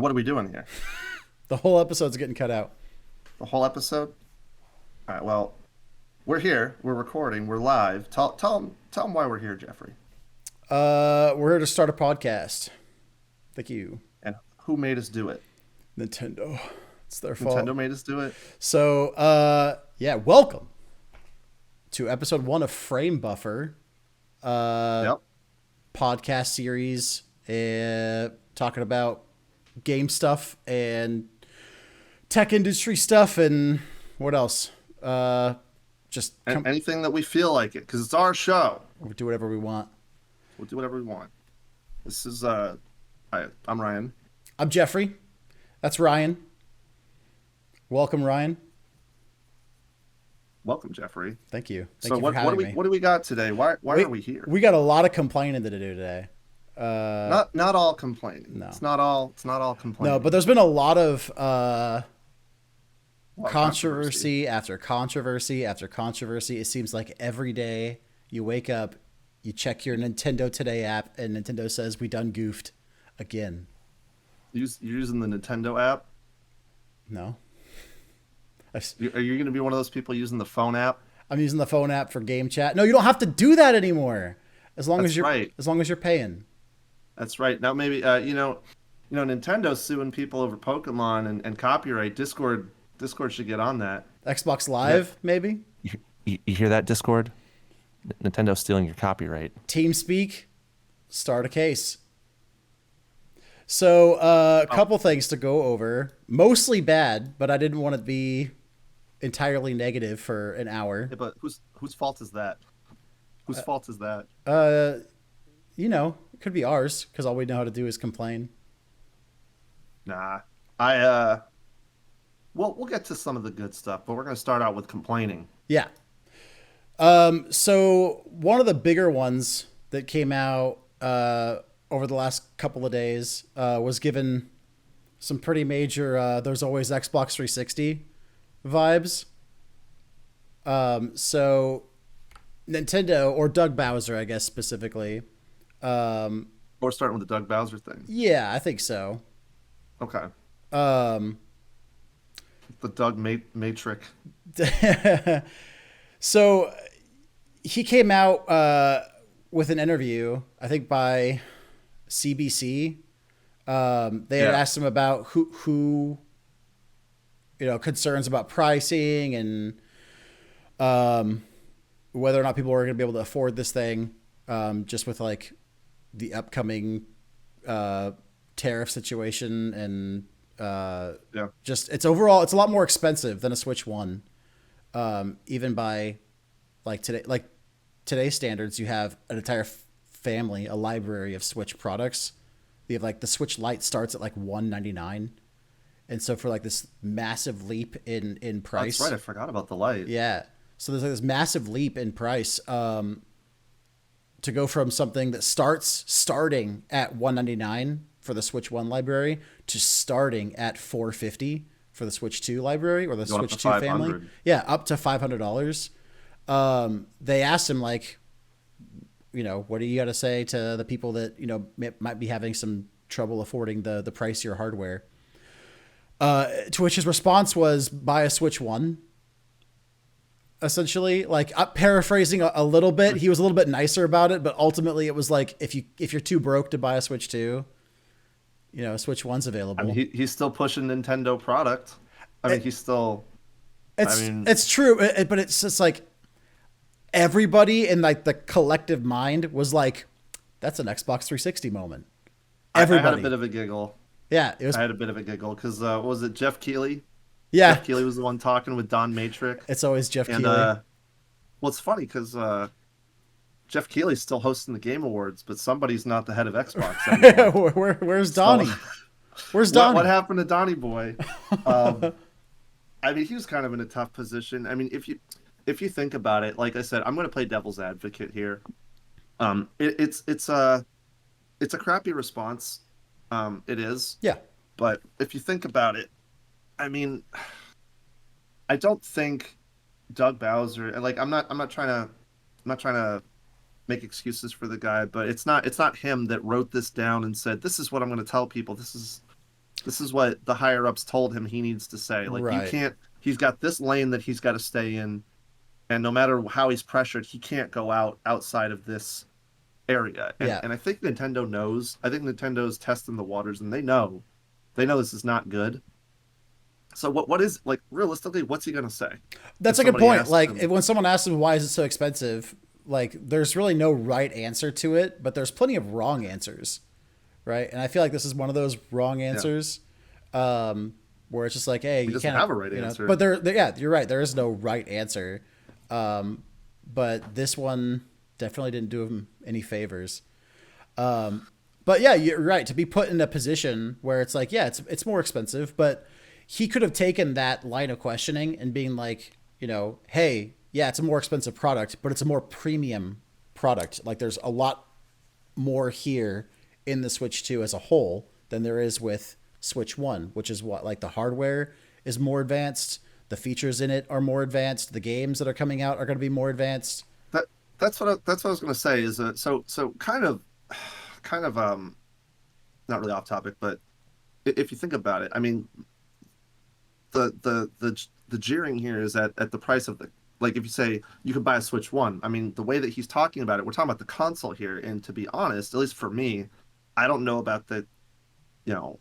So what are we doing here? The whole episode's getting cut out. The whole episode? All right. Well, we're here. We're recording. We're live. Tell them why we're here, Jeffrey. We're here to start a podcast. Thank you, And who made us do it? Nintendo. It's their fault. Nintendo made us do it. So, yeah, welcome to episode 1 of Frame Buffer, Yep. podcast series, talking about game stuff and tech industry stuff and what else? Just And anything that we feel like it, because it's our show. we do whatever we want. We'll do whatever we want. This is Hi, I'm Ryan. I'm Jeffrey. That's Ryan. Welcome, Ryan. Welcome, Jeffrey. Thank you. Thank So you what for having do me. we got today? Why are we here? We got a lot of complaining to do today. Not all complaining. No. It's not all complaining. No, but there's been a lot of A lot of controversy after controversy after controversy. It seems like every day you wake up, you check your Nintendo Today app, and Nintendo says we done goofed again. You're using the Nintendo app. No, Are you going to be one of those people using the phone app? I'm using the phone app for game chat. No, you don't have to do that anymore. As long That's as you're right. as long as you're paying. That's right. Now maybe Nintendo's suing people over Pokemon and copyright. Discord should get on that. Xbox Live, maybe. You hear that, Discord? Nintendo's stealing your copyright. TeamSpeak, start a case. So a couple things to go over. Mostly bad, but I didn't want to be entirely negative for an hour. Yeah, but whose fault is that? Whose fault is that? It could be ours because all we know how to do is complain. Nah. We'll get to some of the good stuff, but we're going to start out with complaining. Yeah. So one of the bigger ones that came out over the last couple of days was given some pretty major there's always Xbox 360 vibes. So Nintendo, or Doug Bowser, I guess specifically. We're starting with the Doug Bowser thing. Yeah, I think so. Okay. Um, The Doug Matrix. so he came out with an interview, I think by CBC. They had asked him about who concerns about pricing and whether or not people are going to be able to afford this thing, just with like the upcoming tariff situation and just it's a lot more expensive than a Switch 1. Even by today's standards, you have an entire family, a library of Switch products. You have like the Switch Lite starts at like $199, and so for like this massive leap in price. That's right. I forgot about the light. Yeah, so there's like this massive leap in price to go from something that starting at $199 for the Switch 1 library to starting at $450 for the Switch 2 library or the Going up Switch to 2 family. $500. Yeah, up to $500. They asked him like, what do you got to say to the people that, might be having some trouble affording the pricier hardware? To which his response was buy a Switch 1. Essentially, like paraphrasing a little bit, he was a little bit nicer about it, but ultimately it was like if you're too broke to buy a Switch 2, Switch 1's available. I mean, he's still pushing Nintendo product. I mean, he's still. It's true, but it's just like everybody in like the collective mind was like, "That's an Xbox 360 moment." Everybody. I had a bit of a giggle. Yeah, it was. I had a bit of a giggle because was it Jeff Keighley? Yeah, Jeff Keighley was the one talking with Don Matrix. it's always Jeff And Keighley. well, it's funny because Jeff Keighley's still hosting the Game Awards, but somebody's not the head of Xbox anymore. Where's Donnie? Where's Donnie? What happened to Donnie Boy? I mean, he was kind of in a tough position. I mean, if you think about it, like I said, I'm going to play devil's advocate here. It's a crappy response. It is. Yeah. But if you think about it, I mean, I don't think Doug Bowser, and like I'm not trying to make excuses for the guy, but it's not him that wrote this down and said this is what I'm going to tell people. This is This is what the higher ups told him he needs to say. Like, you Right. can't. He's got this lane that he's got to stay in, and no matter how he's pressured, he can't go outside of this area. And Yeah. and I think Nintendo knows. I think Nintendo's testing the waters, and they know this is not good. So what is, like, realistically, what's he gonna say? That's If a good somebody point. asks Like him, when someone asks him why is it so expensive, like there's really no right answer to it, but there's plenty of wrong answers, right? And I feel like this is one of those wrong answers, where it's just like, hey, you doesn't can't have a right answer. But yeah, you're right. There is no right answer. But this one definitely didn't do him any favors. But yeah, you're right. To be put in a position where it's like, yeah, it's more expensive, but he could have taken that line of questioning and being like, hey, yeah, it's a more expensive product, but it's a more premium product. Like there's a lot more here in the Switch 2 as a whole than there is with Switch 1, which is what, like the hardware is more advanced, the features in it are more advanced, the games that are coming out are going to be more advanced. that that's what I was gonna say is so kind of not really off topic, but if you think about it, I mean, the jeering here is at the price of the, like, if you say you could buy a Switch One, I mean, the way that he's talking about it, we're talking about the console here, and to be honest, at least for me, I don't know about the,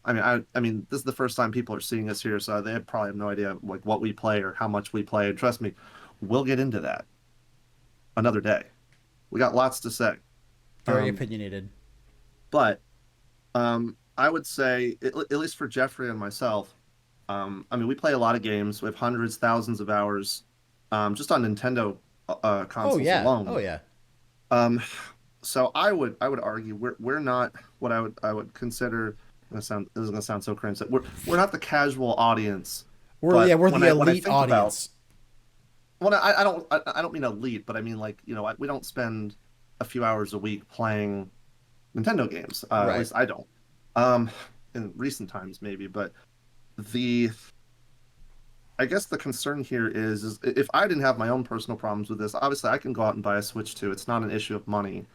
I mean, this is the first time people are seeing us here, so they probably have no idea like what we play or how much we play. And trust me, we'll get into that another day. We got lots to say. Very Um, opinionated. but I would say, at least for Jeffrey and myself, I mean, we play a lot of games. We have hundreds, thousands of hours, just on Nintendo Oh consoles yeah. alone. Oh yeah. Um, so I would argue we're not what I would consider. This is gonna sound so cringe. That we're not the casual audience. We're But we're when the I elite think about, audience. well, I don't mean elite, but I mean, like, we don't spend a few hours a week playing Nintendo games. At Right. least I don't. Um, in recent times maybe, but the I guess the concern here is if I didn't have my own personal problems with this, obviously I can go out and buy a Switch 2. It's not an issue of money.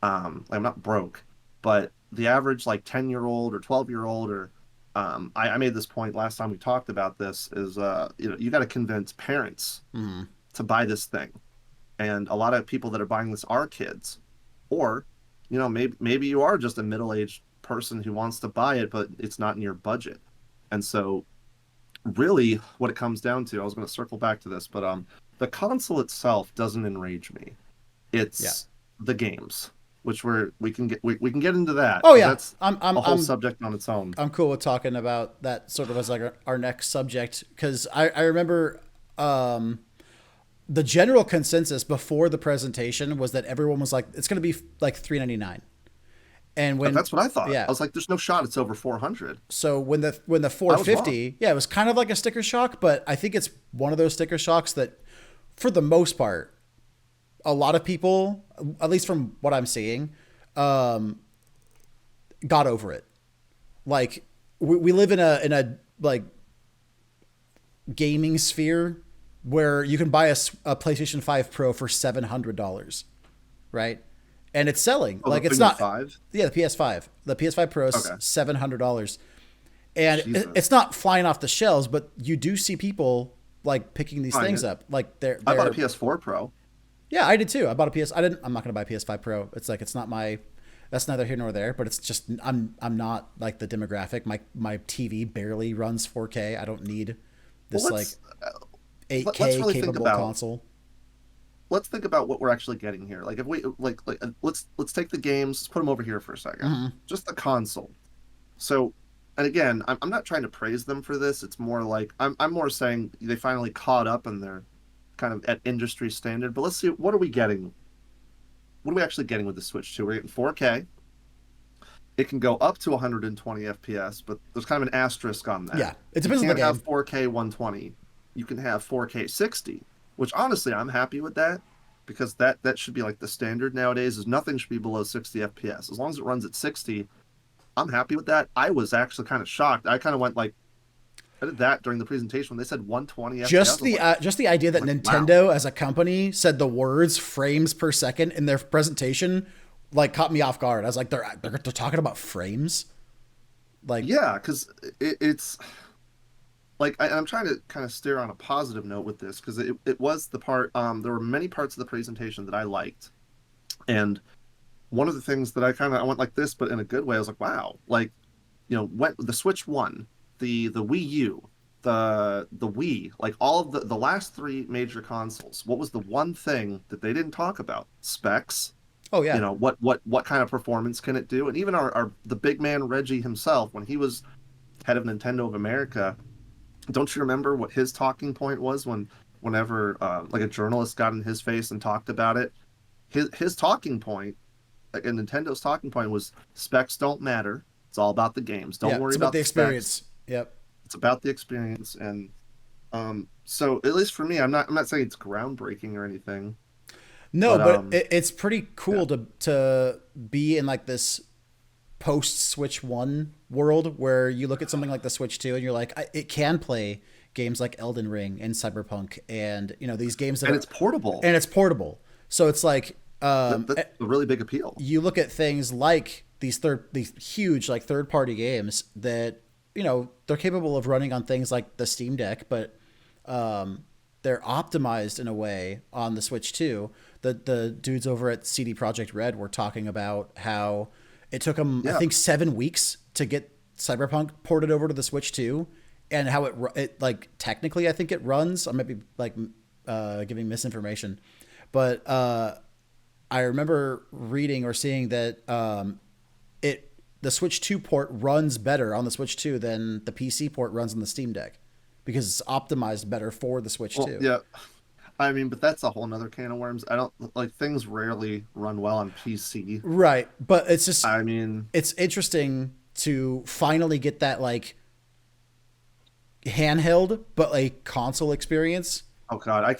I'm not broke, but the average like 10-year-old or 12-year-old or I made this point last time we talked about this is you got to convince parents Mhm. to buy this thing, and a lot of people that are buying this are kids, or maybe you are just a middle-aged person who wants to buy it, but it's not in your budget, and so really what it comes down to, I was going to circle back to this, but the console itself doesn't enrage me. Yeah. It's the games, which we can get into that. Oh 'Cause yeah. that's I'm a whole I'm subject on its own. I'm cool with talking about that sort of as like our next subject because I remember the general consensus before the presentation was that everyone was like it's going to be like $399, and when That's what I thought. yeah, I was like, there's no shot it's over 400. so when the wrong. 450, yeah, it was kind of like a sticker shock, but I think it's one of those sticker shocks that for the most part a lot of people, at least from what I'm seeing, got over it. Like we live in a like gaming sphere where you can buy a PlayStation 5 Pro for $700, right? And it's selling. Oh, like the it's thing with not. five. Yeah, the PS5. The PS5 Pro is Okay. $700, and Jesus. it's not flying off the shelves, but you do see people like picking these Buying things it. up. Like they're I bought a PS4 Pro. yeah, I did too. I bought a PS. I didn't. I'm not going to buy a PS5 Pro. It's like it's not my. That's neither here nor there. But it's just I'm not like the demographic. My TV barely runs 4K. I don't need this Well, like let's 8K really think capable about- console. let's think about what we're actually getting here. Like, if we let's take the games, let's put them over here for a 2nd. Mm-hmm. Just the console. So, and again, I'm not trying to praise them for this. It's more like I'm more saying they finally caught up and they're kind of at industry standard. But let's see, what are we getting? What are we actually getting with the Switch 2? We're getting 4K. It can go up to 120 FPS, but there's kind of an asterisk on that. Yeah, it depends on You the can't game. have 4K 120. You can have 4K 60, which honestly I'm happy with that, because that should be like the standard nowadays. Is nothing should be below 60 FPS. As long as it runs at 60, I'm happy with that. I was actually kind of shocked. I kind of went like, I did that during the presentation when they said 120 FPS. Just the idea that like, Nintendo as a company said the words frames per second in their presentation like caught me off guard. I was like, they're talking about frames. Like, Yeah, because it's like I'm trying to kind of steer on a positive note with this because it was the part there were many parts of the presentation that I liked, and one of the things that I went like this, but in a good way. I was like, wow, like when the Switch won, the Wii U, the Wii, like all of the last three major consoles, what was the one thing that they didn't talk about? Specs. oh yeah, What kind of performance can it do? And even our the big man Reggie himself, when he was head of Nintendo of America, don't you remember what his talking point was whenever like a journalist got in his face and talked about it? His talking point, like Nintendo's talking point, was specs don't matter. It's all about the games. Don't yeah, worry it's about about the the specs. experience. Yep. It's about the experience. And so at least for me, I'm not saying it's groundbreaking or anything, No, but but it's pretty yeah, cool to be in like this post Switch One world where you look at something like the Switch Two and you're like, it can play games like Elden Ring and Cyberpunk, and these games that and are, it's portable. and it's portable. So it's like, That's a really big appeal. you look at things like these huge like third party games that they're capable of running on things like the Steam Deck, but they're optimized in a way on the Switch too. The dudes over at CD Projekt Red were talking about how it took them, I Yeah, think, 7 weeks to get Cyberpunk ported over to the Switch 2, and how it like technically I think it runs. I might be like giving misinformation, but I remember reading or seeing that it the Switch 2 port runs better on the Switch 2 than the PC port runs on the Steam Deck because it's optimized better for the Switch well, 2. yeah. I mean, but that's a whole nother can of worms. I don't like things rarely run well on PC. Right, but it's just I mean, it's interesting to finally get that like handheld but like console experience. oh God,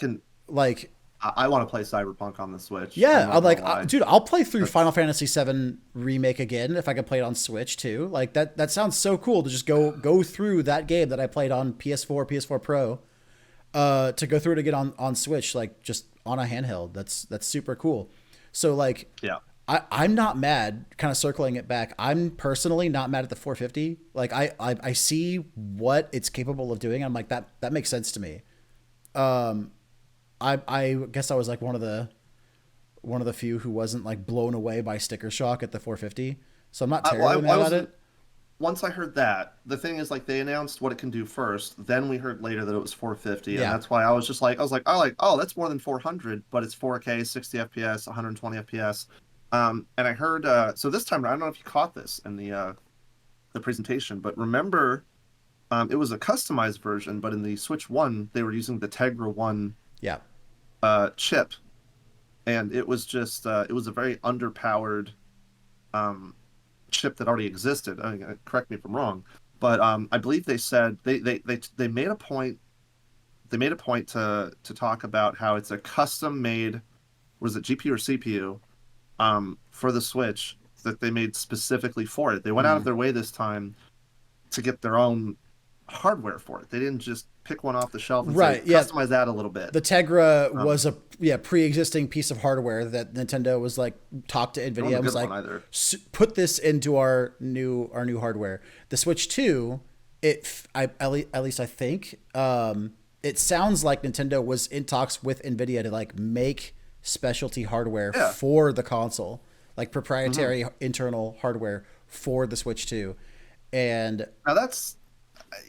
Like, I want to play Cyberpunk on the Switch. I'm yeah, I'm not like, gonna lie. dude, I'll play through That's Final Fantasy VII remake again if I can play it on Switch too. Like that sounds so cool to just go through that game that I played on PS4, PS4 Pro, to go through it again on Switch, like just on a handheld. That's super cool. So like, yeah. I'm not mad. Kind of circling it back, I'm personally not mad at the 450. Like I see what it's capable of doing. I'm like that makes sense to me. I guess I was like one of the few who wasn't like blown away by sticker shock at the 450. So I'm not Well, terribly I mad at wasn't. it. Once I heard that, the thing is, like, they announced what it can do first. Then we heard later that it was 450, and Yeah. that's why I was like, oh, that's more than 400, but it's 4K, 60 FPS, 120 FPS. And I heard, so this time, I don't know if you caught this in the presentation, but remember, it was a customized version, but in the Switch One, they were using the Tegra One Yeah. chip, and it was just, it was a very underpowered um, chip that already existed. I mean, correct me if I'm wrong, but I believe they said they made a point. They made a point to talk about how it's a custom made, was it GPU or CPU, for the Switch that they made specifically for it. They went out Mm. of their way this time to get their own hardware for it. They didn't just pick one off the shelf and say Right. Yeah. customize that a little bit. The Tegra Um, was a pre-existing piece of hardware that Nintendo was like talked to it Nvidia wasn't a and was good like, one either. Put this into our new hardware." The Switch 2, at least I think, it sounds like Nintendo was in talks with Nvidia to like make specialty hardware Yeah. for the console, like Hmm. proprietary internal hardware for the Switch 2. And Now that's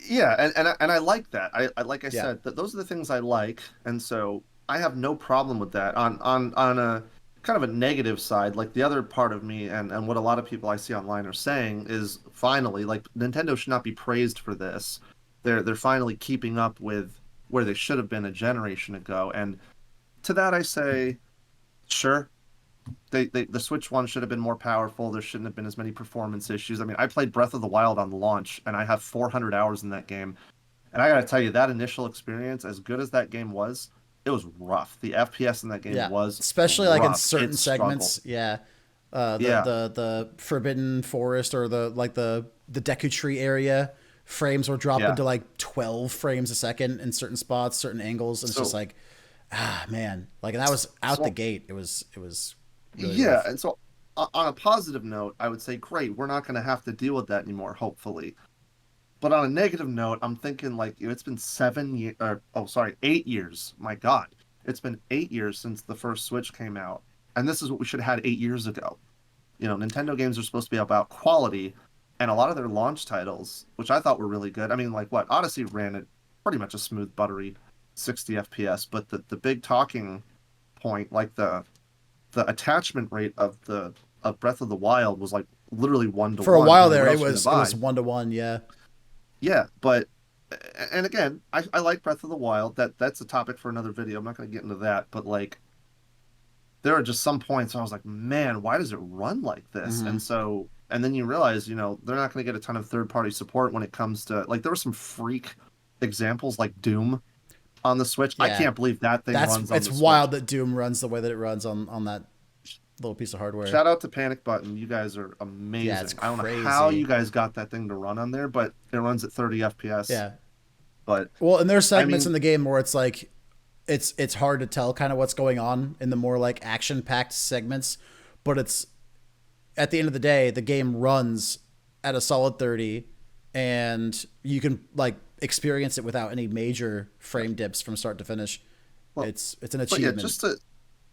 yeah, and I like that. I like I yeah, said that those are the things I like, and so I have no problem with that. On a kind of a negative side, like the other part of me and what a lot of people I see online are saying is finally like Nintendo should not be praised for this. They're finally keeping up with where they should have been a generation ago, and to that I say, sure, the Switch One should have been more powerful. There shouldn't have been as many performance issues. I mean, I played Breath of the Wild on launch, and I have 400 hours in that game. And I gotta tell you, that initial experience, as good as that game was, it was rough. The FPS in that game yeah, was especially like in rough. certain It struggled. segments. Yeah. The Yeah, the Forbidden Forest or the Deku Tree area, frames were dropping yeah. to like 12 frames a second in certain spots, certain angles, and it's just So, like, man, like that was out the so gate. It was really yeah, rough. and so on a positive note, I would say, great, we're not going to have to deal with that anymore, hopefully. But on a negative note, I'm thinking like it's been 7 years, or oh, sorry, 8 years. My God, it's been 8 years since the first Switch came out, and this is what we should have had 8 years ago. Nintendo games are supposed to be about quality, and a lot of their launch titles, which I thought were really good. I mean, like what Odyssey ran at pretty much a smooth, buttery 60 FPS, but the big talking point, like the attachment rate of Breath of the Wild was like literally 1 to 1. For a while there, What it else are you was gonna buy? 1 to 1. Yeah. Yeah, but and again, I like Breath of the Wild. That's a topic for another video. I'm not going to get into that, but like there are just some points I was like, man, why does it run like this? Mhm. And then you realize, they're not going to get a ton of third-party support when it comes to like there were some freak examples like Doom on the Switch. I Yeah. can't believe that thing runs on It's the wild Switch. that Doom runs the way that it runs on that little piece of hardware. Shout out to Panic Button. You guys are amazing. Yeah, it's I don't know crazy. how you guys got that thing to run on there, but it runs at 30 FPS. Yeah. But Well, and there's segments mean- in the game where it's like it's hard to tell kind of what's going on in the more like action-packed segments, but it's at the end of the day, the game runs at a solid 30 and you can like experience it without any major frame dips from start to finish. Well, It's an but yeah, achievement.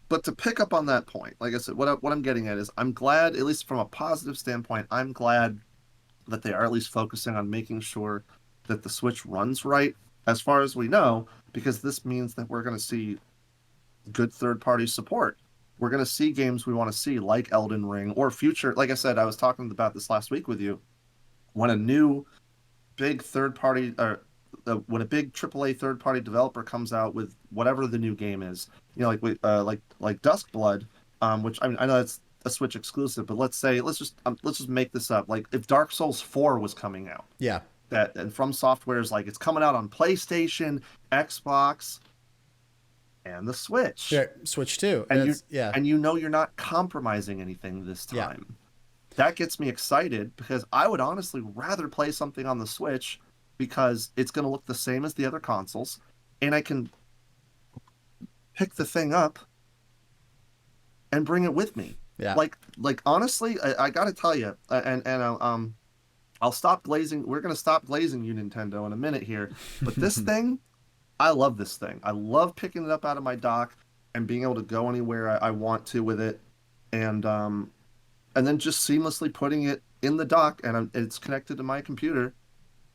but to pick up on that point, like I said, what I'm getting at is I'm glad, at least from a positive standpoint, I'm glad that they are at least focusing on making sure that the Switch runs right, as far as we know, because this means that we're going to see good third-party support. We're going to see games we want to see, like Elden Ring or future. Like I said, I was talking about this last week with you. When a new big third-party, or when a big AAA third-party developer comes out with whatever the new game is, like Duskblood, which I mean I know it's a Switch exclusive, but let's just make this up. Like if Dark Souls 4 was coming out, Yeah. that and From Software is like it's coming out on PlayStation, Xbox, and the Switch. Yeah, Switch 2. And It's- yeah. and you're not compromising anything this Yeah. time. That gets me excited because I would honestly rather play something on the Switch because it's going to look the same as the other consoles, and I can pick the thing up and bring it with me. Yeah. Like honestly, I got to tell you, I'll stop glazing. We're going to stop glazing you, Nintendo, in a minute here. But this thing, I love this thing. I love picking it up out of my dock and being able to go anywhere I want to with it, and then just seamlessly putting it in the dock, and it's connected to my computer,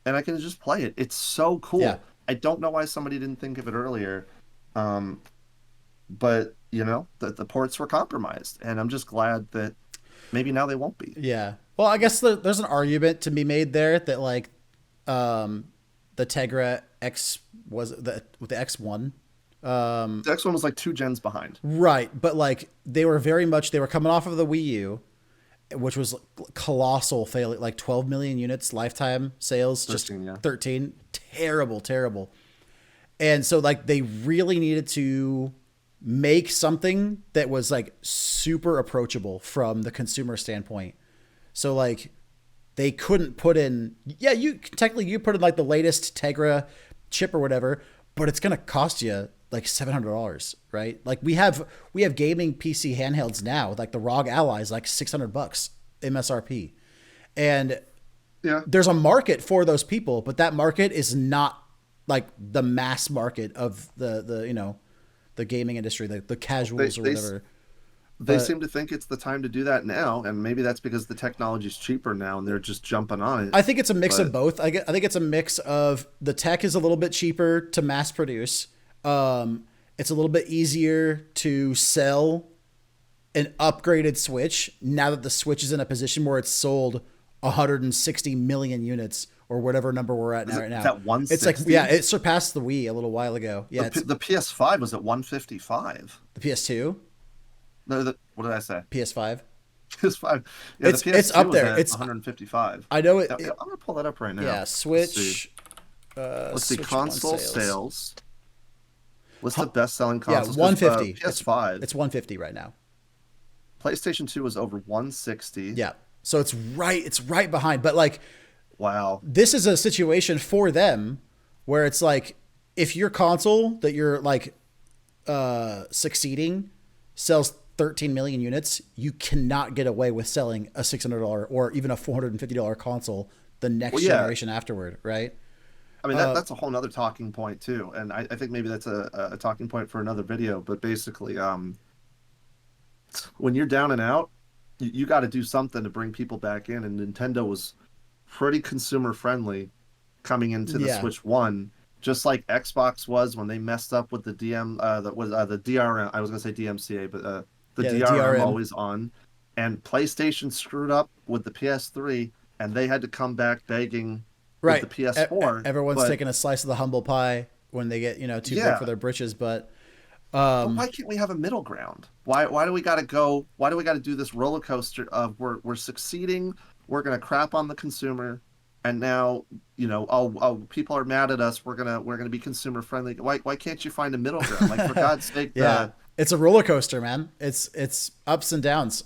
and I can just play it. It's so cool. Yeah. I don't know why somebody didn't think of it earlier, but the ports were compromised, and I'm just glad that maybe now they won't be. Yeah. Well, I guess there's an argument to be made there that like the Tegra X was with the X1. The next one was like 2 gens behind. Right, but like they were coming off of the Wii U, which was colossal failure, like 12 million units lifetime sales, 13, yeah. 13, terrible. And so like they really needed to make something that was like super approachable from the consumer standpoint. So like they couldn't put in, you put in like the latest Tegra chip or whatever, but it's going to cost you like $700, right? Like we have gaming PC handhelds now, like the ROG Ally is like $600 MSRP. And Yeah. there's a market for those people, but that market is not like the mass market of the gaming industry, the casuals or whatever. They But- seem to think it's the time to do that now, and maybe that's because the technology's cheaper now, and they're just jumping on it. I think it's a mix of But- both. I think it's a mix of the tech is a little bit cheaper to mass produce. It's a little bit easier to sell an upgraded Switch now that the Switch is in a position where it's sold 160 million units or whatever number we're at Is it- right now. is that It's like 160? it surpassed the Wii a little while ago. Yeah, it's The PS5 was at 155. the PS2, No, what did I say? PS5. PS5. Yeah, It's- the PS2 it's up was there. at It's- 155. I know it. I'm gonna pull that up right now. Yeah, Let's see. Switch. Let's see Switch console One sales. What's the best-selling Yeah, console? 150. PS5. It's 150 right now. PlayStation 2 was over 160. Yeah. So it's right behind. But like Wow. this is a situation for them where it's like if your console that you're like succeeding sells 13 million units, you cannot get away with selling a $600 or even a $450 console the next Well, yeah. generation afterward, right? I mean, that's a whole nother talking point too, and I think maybe that's a talking point for another video. But basically, when you're down and out, you got to do something to bring people back in, and Nintendo was pretty consumer friendly coming into the Yeah. Switch One, just like Xbox was when they messed up with the the DRM. I was gonna say DMCA, but the Yeah, the DRM DRM. always on, and PlayStation screwed up with the PS3, and they had to come back begging with Right. the PS4. Everyone's but, taking a slice of the humble pie when they get, too big Yeah. for their britches. But But why can't we have a middle ground? Why do we got to go? Why do we got to do this roller coaster of we're succeeding, we're gonna crap on the consumer, and now oh people are mad at us. We're gonna be consumer friendly. Why can't you find a middle ground? Like for God's sake, yeah, it's a roller coaster, man. It's ups and downs.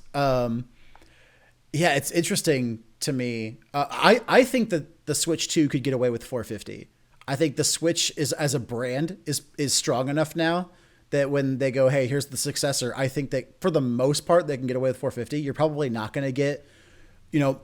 Yeah, it's interesting to me. I think that the Switch 2 could get away with 450. I think the Switch is as a brand is strong enough now that when they go, hey, here's the successor, I think that for the most part they can get away with 450. You're probably not going to get,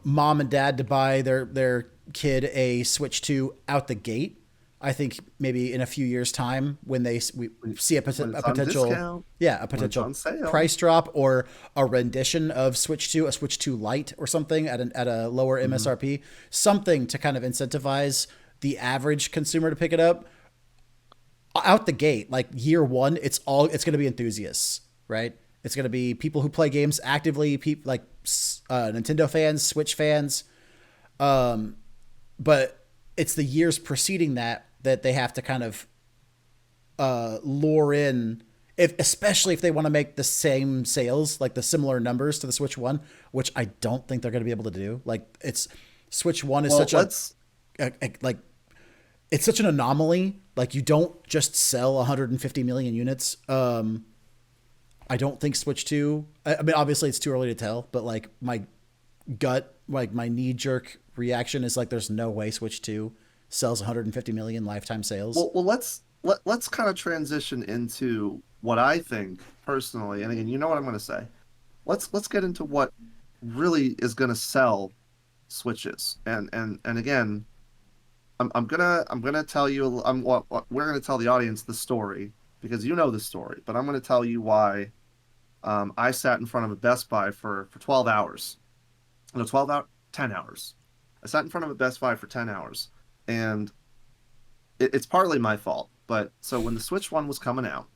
mom and dad to buy their kid a Switch 2 out the gate. I think maybe in a few years' time when we see a When it's on potential, discount, yeah, a when it's potential on sale. price drop or a rendition of Switch 2, a Switch 2 Lite or something at a lower MSRP, something to kind of incentivize the average consumer to pick it up. Out the gate, like year one, it's going to be enthusiasts, right? It's going to be people who play games actively, people like Nintendo fans, Switch fans. But it's the years preceding that they have to kind of lure in, especially if they want to make the same sales, like the similar numbers to the Switch One, which I don't think they're going to be able to do. Like Switch One is it's such an anomaly. Like you don't just sell 150 million units. I don't think Switch 2, I mean, obviously it's too early to tell, but like my gut, like my knee jerk reaction is like, there's no way Switch 2 sells 150 million lifetime sales. Well, let's kind of transition into what I think personally, and again, you know what I'm going to say. Let's get into what really is going to sell Switches, and again, I'm gonna tell you, we're gonna tell the audience the story because you know the story, but I'm gonna tell you why. I sat in front of a Best Buy for 12 hours. No, 12 hours, 10 hours. I sat in front of a Best Buy for 10 hours, and it's partly my fault. But so when the Switch One was coming out,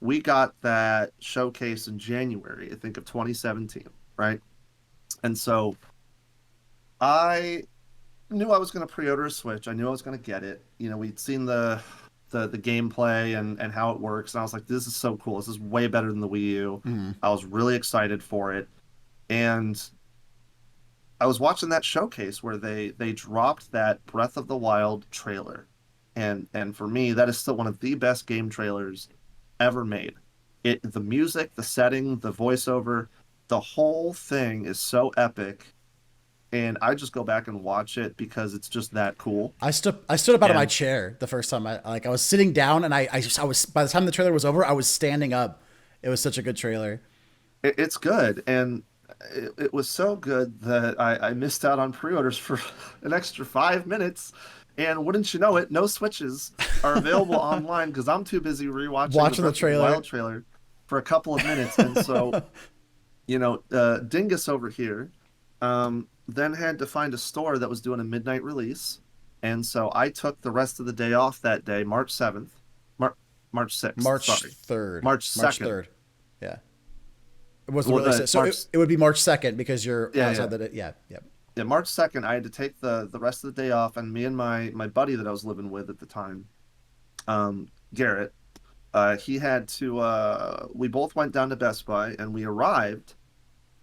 we got that showcase in January, I think, of 2017, right? And so I knew I was going to pre-order a Switch. I knew I was going to get it. We'd seen the gameplay and how it works, and I was like, this is so cool. This is way better than the Wii U. Mm-hmm. I was really excited for it. And I was watching that showcase where they dropped that Breath of the Wild trailer. And for me, that is still one of the best game trailers ever made. The music, the setting, the voiceover, the whole thing is so epic. And I just go back and watch it because it's just that cool. I stood up out of my chair the first time. I was sitting down, and I was, by the time the trailer was over, I was standing up. It was such a good trailer. It's good, and it was so good that I missed out on pre-orders for an extra 5 minutes. And wouldn't you know it, no Switches are available online because I'm too busy rewatching Watching the Breath of trailer. Wild trailer for a couple of minutes. And so, Dingus over here then had to find a store that was doing a midnight release. And so I took the rest of the day off that day, March 7th. March 6th. March sorry. 3rd. March 2nd. March 3rd. Yeah. It was the Well, release. So March- it would be March 2nd because you're Yeah, outside yeah. the yeah. Yeah, March 2nd, I had to take the rest of the day off, and me and my buddy that I was living with at the time, Garrett, he had to, we both went down to Best Buy, and we arrived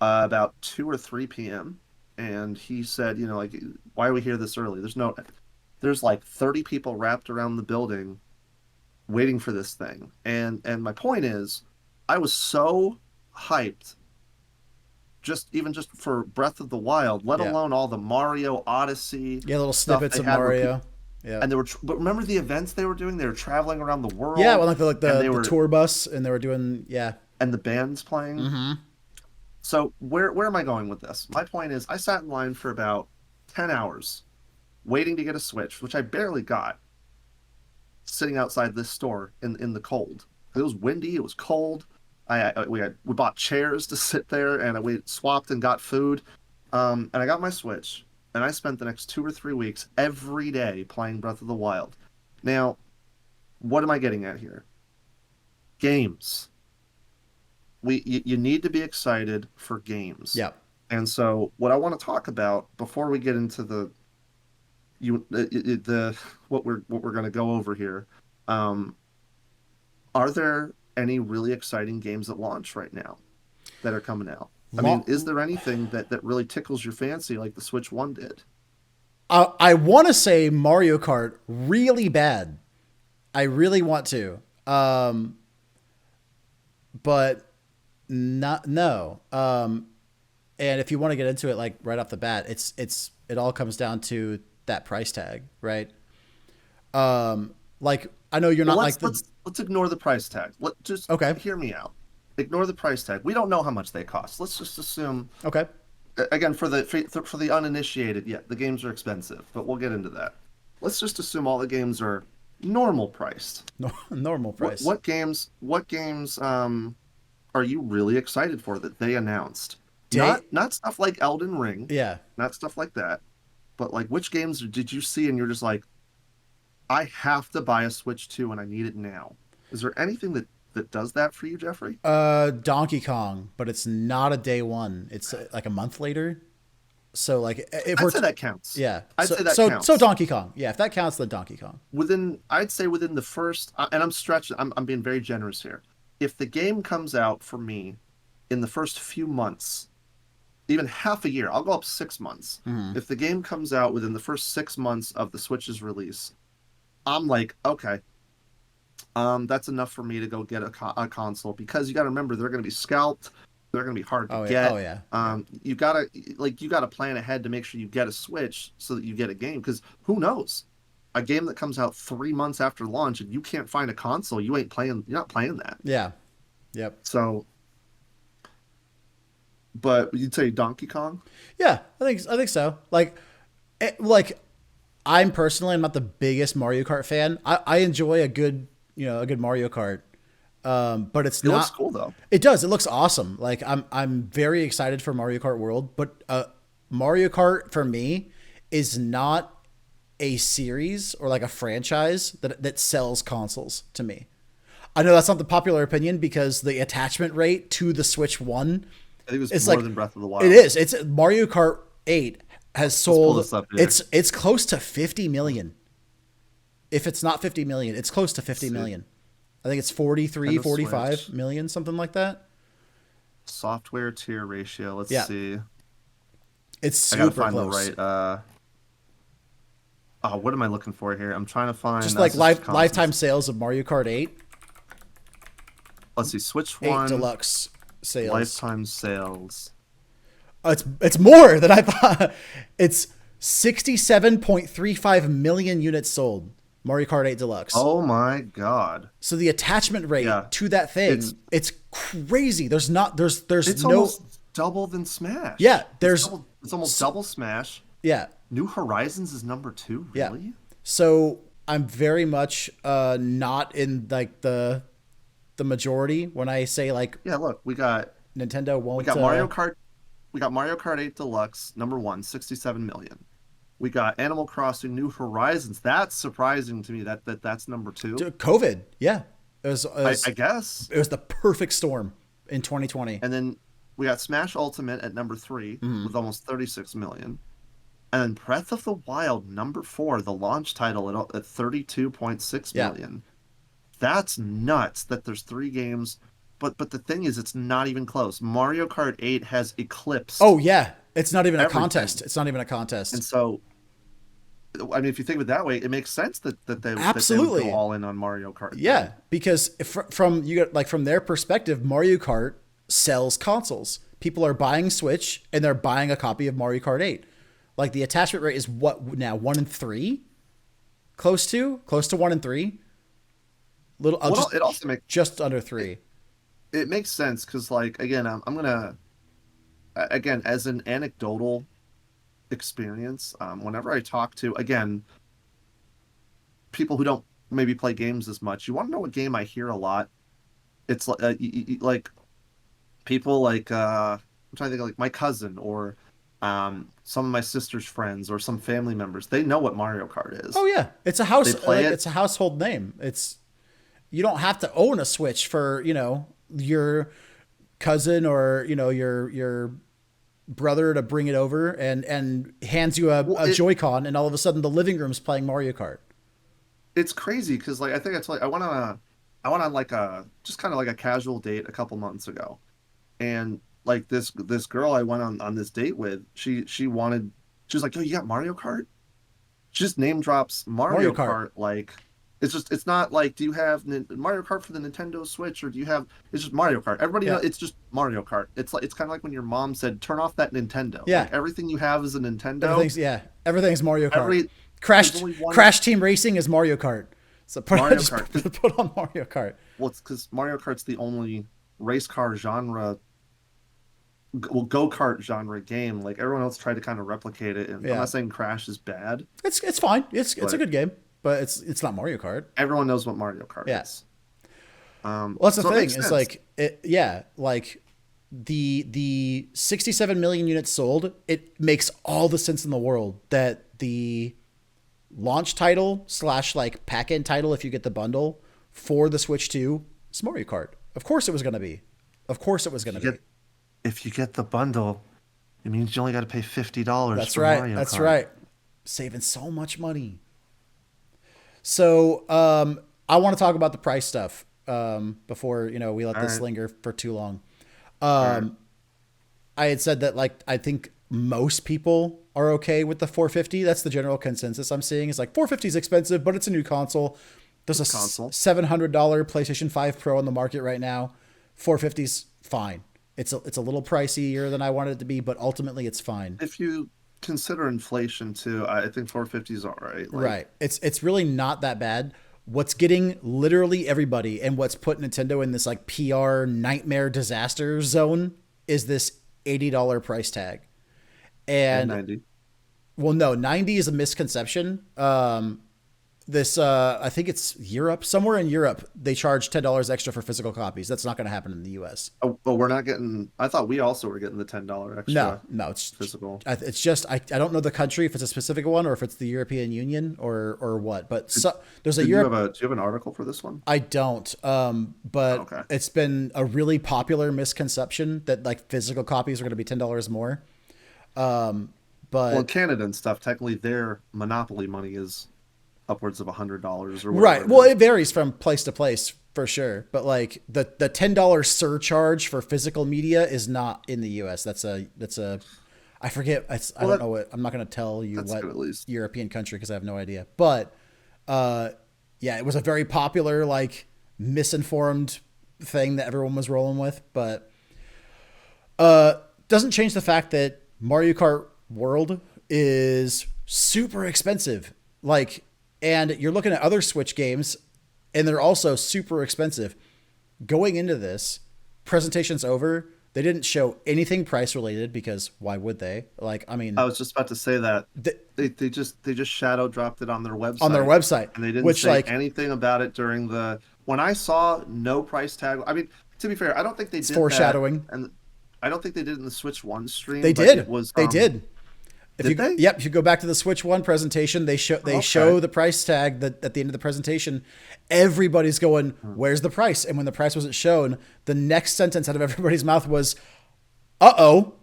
about 2 or 3 p.m., and he said, like, why are we here this early? There's like 30 people wrapped around the building waiting for this thing. And my point is, I was so hyped just for Breath of the Wild, let Yeah. alone all the Mario Odyssey. Yeah, little stuff snippets they of had where Mario. Yeah. And but remember the events they were doing? They were traveling around the world. Yeah, well, like and they the were tour bus, and they were doing and the band's playing. Mm-hmm. So where am I going with this? My point is, I sat in line for about 10 hours waiting to get a Switch, which I barely got, sitting outside this store in the cold. It was windy. It was cold. We bought chairs to sit there, and we swapped and got food. And I got my Switch, and I spent the next 2 or 3 weeks every day playing Breath of the Wild. Now, what am I getting at here? Games. You need to be excited for games. Yeah. And so, what I want to talk about before we get into the what we're going to go over here, um, are there any really exciting games at launch right now that are coming out? I mean, is there anything that really tickles your fancy like the Switch One did? I want to say Mario Kart really bad. I really want to. But not no. And if you want to get into it like right off the bat, it all comes down to that price tag, right? Like I know you're not Well, like the let's ignore the price tag. Just Okay. hear me out. Ignore the price tag. We don't know how much they cost. Let's just assume Okay. again for the uninitiated, yeah, the games are expensive, but we'll get into that. Let's just assume all the games are normal priced. Normal price. What games are you really excited for that they announced? Day- Not stuff like Elden Ring, Yeah. not stuff like that, but like which games did you see and you're just like, I have to buy a Switch 2 and I need it now. Is there anything that does that for you, Jeffrey? Donkey Kong, but it's not a day one. It's like a month later. So like if I'd we're say that counts. yeah. I'd so, say that so counts. so Donkey Kong. Yeah, if that counts, then Donkey Kong. I'd say within the first, and I'm stretching, I'm being very generous here. If the game comes out for me in the first few months, even half a year, I'll go up 6 months. Mhm. If the game comes out within the first 6 months of the Switch's release, I'm like, okay, that's enough for me to go get a console because you got to remember they're going to be scalped, they're going to be hard to Oh get. yeah. You gotta plan ahead to make sure you get a Switch so that you get a game because who knows, a game that comes out 3 months after launch and you can't find a console, you're not playing that. Yeah. Yep. So, but you'd say Donkey Kong? Yeah, I think so. Like I'm personally, I'm not the biggest Mario Kart fan. I enjoy a good Mario Kart. But it's It not. looks cool though. It does. It looks awesome. Like I'm very excited for Mario Kart World, but Mario Kart for me is not a series or like a franchise that sells consoles to me. I know that's not the popular opinion because the attachment rate to the Switch One, I think it was it's more like than Breath of the Wild. it is. It's Mario Kart 8 has pull sold. this up here. It's close to 50 million. If it's not 50 million, it's close to 50 million. I think it's 43, Nintendo 45 Switch. million, something like that. Software tier ratio. Let's Yeah. see. It's I gotta super find close. the right. Oh, what am I looking for here? I'm trying to find Just like consoles. lifetime sales of Mario Kart 8, Let's see, Switch 8 One Deluxe sales. lifetime sales. It's more than I thought. It's 67.35 million units sold. Mario Kart 8 Deluxe. Oh my god! So the attachment rate Yeah. to that thing, It's- it's crazy. There's It's no almost double than Smash. Yeah, there's- it's almost double Smash. yeah. New Horizons is number 2. Yeah. Really? So I'm very much not in like the majority when I say like Yeah. Look, we got Nintendo won't. we got Mario Kart. We got Mario Kart 8 Deluxe number 1, 67 million. We got Animal Crossing New Horizons. That's surprising to me that's number 2. COVID. Yeah, I guess. it was the perfect storm in 2020. And then we got Smash Ultimate at number 3 Mm-hmm. with almost 36 million. And then Breath of the Wild, number 4, the launch title at 32.6 Yeah. million. That's nuts that there's 3 games. But the thing is, it's not even close. Mario Kart 8 has eclipsed. Oh yeah, it's not even a Everything. contest. It's not even a contest. And so, I mean, if you think of it that way, it makes sense that they would Absolutely. go all in on Mario Kart. Yeah, because from their perspective, Mario Kart sells consoles. People are buying Switch and they're buying a copy of Mario Kart 8. Like the attachment rate is what now 1 in 3, close to 1 in 3. Well, it also makes Just under 3. it makes sense because, like, again, I'm gonna again as an anecdotal experience. Whenever I talk to again people who don't maybe play games as much, you want to know what game I hear a lot? It's like like people like I'm trying to think of, like my cousin or some of my sister's friends or some family members. They know what Mario Kart is. Oh yeah, it's a They play it. it's a household name. It's you don't have to own a Switch for your cousin or your brother to bring it over and hands you Well, a Joy-Con, and all of a sudden the living room's playing Mario Kart. it's crazy because like I think I told you I went on like a just kind of like a casual date a couple months ago, and like this girl I went on this date with, she was like, "Oh, you got Mario Kart?" She just name drops Mario Mario Kart. Kart. Like it's not like, do you have Mario Kart for the Nintendo Switch, or do you have, it's just Mario Kart. Everybody Yeah. know it's just Mario Kart. It's like it's kind of like when your mom said, "Turn off that Nintendo." Yeah. Like everything you have is a Nintendo. Everything's Mario Kart. Every Crash there's only one Crash Team Racing is Mario Kart. So Mario just Kart. put on Mario Kart. Well, it's because Mario Kart's the only race car genre, well, go-kart genre game. Like everyone else tried to kind of replicate it, and Yeah. I'm not saying Crash is bad. It's fine. It's a But- good game, but it's not Mario Kart. Everyone knows what Mario Kart Yeah. is. Well, that's the So it thing. makes It's sense. like like the 67 million units sold. It makes all the sense in the world that the launch title / like pack-in title, if you get the bundle for the Switch 2, is Mario Kart. Of course it was going to be. Of course it was going to be. If you get the bundle, it means you only got to pay $50 That's for right. Mario That's Kart. right. Saving so much money. So I want to talk about the price stuff before we let All this right. linger for too long. Alright. I had said that like I think most people are okay with the 450. That's the general consensus I'm seeing. Is like 450 is expensive, but it's a new console. There's a Console. $700 PlayStation 5 Pro on the market right now. 450's fine. It's a little pricier than I wanted it to be, but ultimately it's fine. If you consider inflation too, I think 450 is all right. Like, Right. It's really not that bad. What's getting literally everybody and what's put Nintendo in this like PR nightmare disaster zone is this $80 price tag. And 90. well, no, 90 is a misconception. This I think it's Europe. Somewhere in Europe, they charge $10 extra for physical copies. That's not going to happen in the US. Oh, but we're not getting. I thought we also were getting the $10 extra. No, it's physical. It's just I don't know the country if it's a specific one or if it's the European Union or what. But there's a Do you Europe. have do you have an article for this one? I don't. But Okay. it's been a really popular misconception that like physical copies are going to be $10 more. But Well, in Canada and stuff, technically their monopoly money is upwards of $100 or whatever. right. Well, it varies from place to place for sure. But like the $10 surcharge for physical media is not in the US. That's a I forget. I don't know what. I'm not going to tell you that's what good at least. European country because I have no idea. But yeah, it was a very popular like misinformed thing that everyone was rolling with. But doesn't change the fact that Mario Kart World is super expensive. Like, and you're looking at other Switch games, and they're also super expensive. Going into this, presentation's over. They didn't show anything price related because why would they? Like, I mean, I was just about to say that the, they just shadow dropped it on their website. And they didn't which say like anything about it during the when I saw no price tag. I mean, to be fair, I don't think they did foreshadowing. that, and I don't think they did it in the Switch One stream. they but did. It was They did. If Did you, they? Yep. If you go back to the Switch One presentation, they show Okay. the price tag that at the end of the presentation, everybody's going, "Where's the price?" And when the price wasn't shown, the next sentence out of everybody's mouth was, "Uh-oh,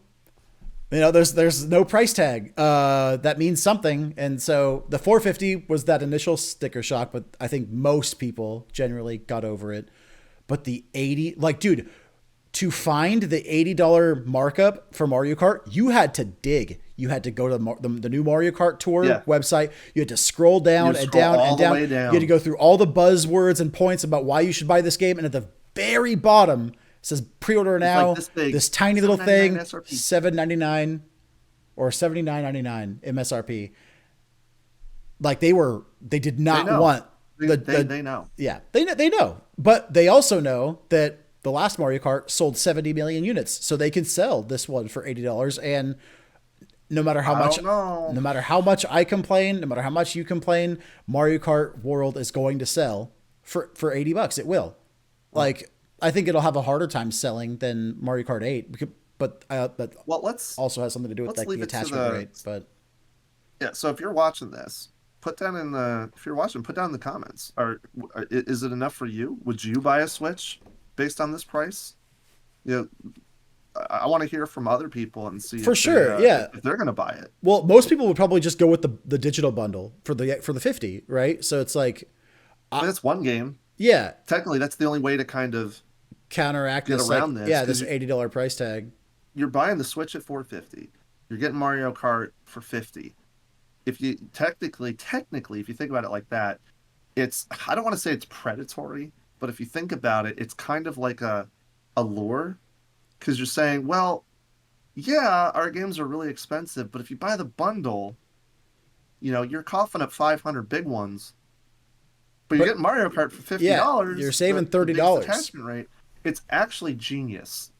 there's no price tag. That means something." And so the 450 was that initial sticker shock, but I think most people generally got over it. But the 80, like, dude, to find the $80 markup for Mario Kart, you had to dig. You had to go to the new Mario Kart Tour Yeah. website. You had to scroll down You and scroll down all and the down. way down. You had to go through all the buzzwords and points about why you should buy this game. And at the very bottom, it says pre-order now. like this big, this tiny little thing, $7.99 SRP. $7.99 or $79.99 MSRP. Like they did not know. want They know. Yeah, they know, but they also know that the last Mario Kart sold 70 million units, so they can sell this one for $80. And no matter how much, don't know. no matter how much I complain, no matter how much you complain, Mario Kart World is going to sell for $80. It will. Like, I think it'll have a harder time selling than Mario Kart 8, but that Well, let's also has something to do with let's like leave the it to attachment the- rate. But yeah. So if you're watching this, put down in the if you're watching, put down in the comments. Is it enough for you? Would you buy a Switch based on this price? You know, I want to hear from other people and see For if sure, yeah. if they're gonna buy it. well, most people would probably just go with the digital bundle for the 50, right? So it's like, I mean, that's one game. yeah, Technically, that's the only way to kind of counteract Get this, around like, this, yeah, 'cause this you- $80 price tag. you're buying the Switch at 450. You're getting Mario Kart for 50. If you technically, if you think about it like that, it's I don't want to say it's predatory, but if you think about it, it's kind of like a lure because you're saying, well, yeah, our games are really expensive, but if you buy the bundle, you're coughing up 500 big ones, but you're getting Mario Kart for $50. you're saving the biggest $30. attachment rate. It's actually genius.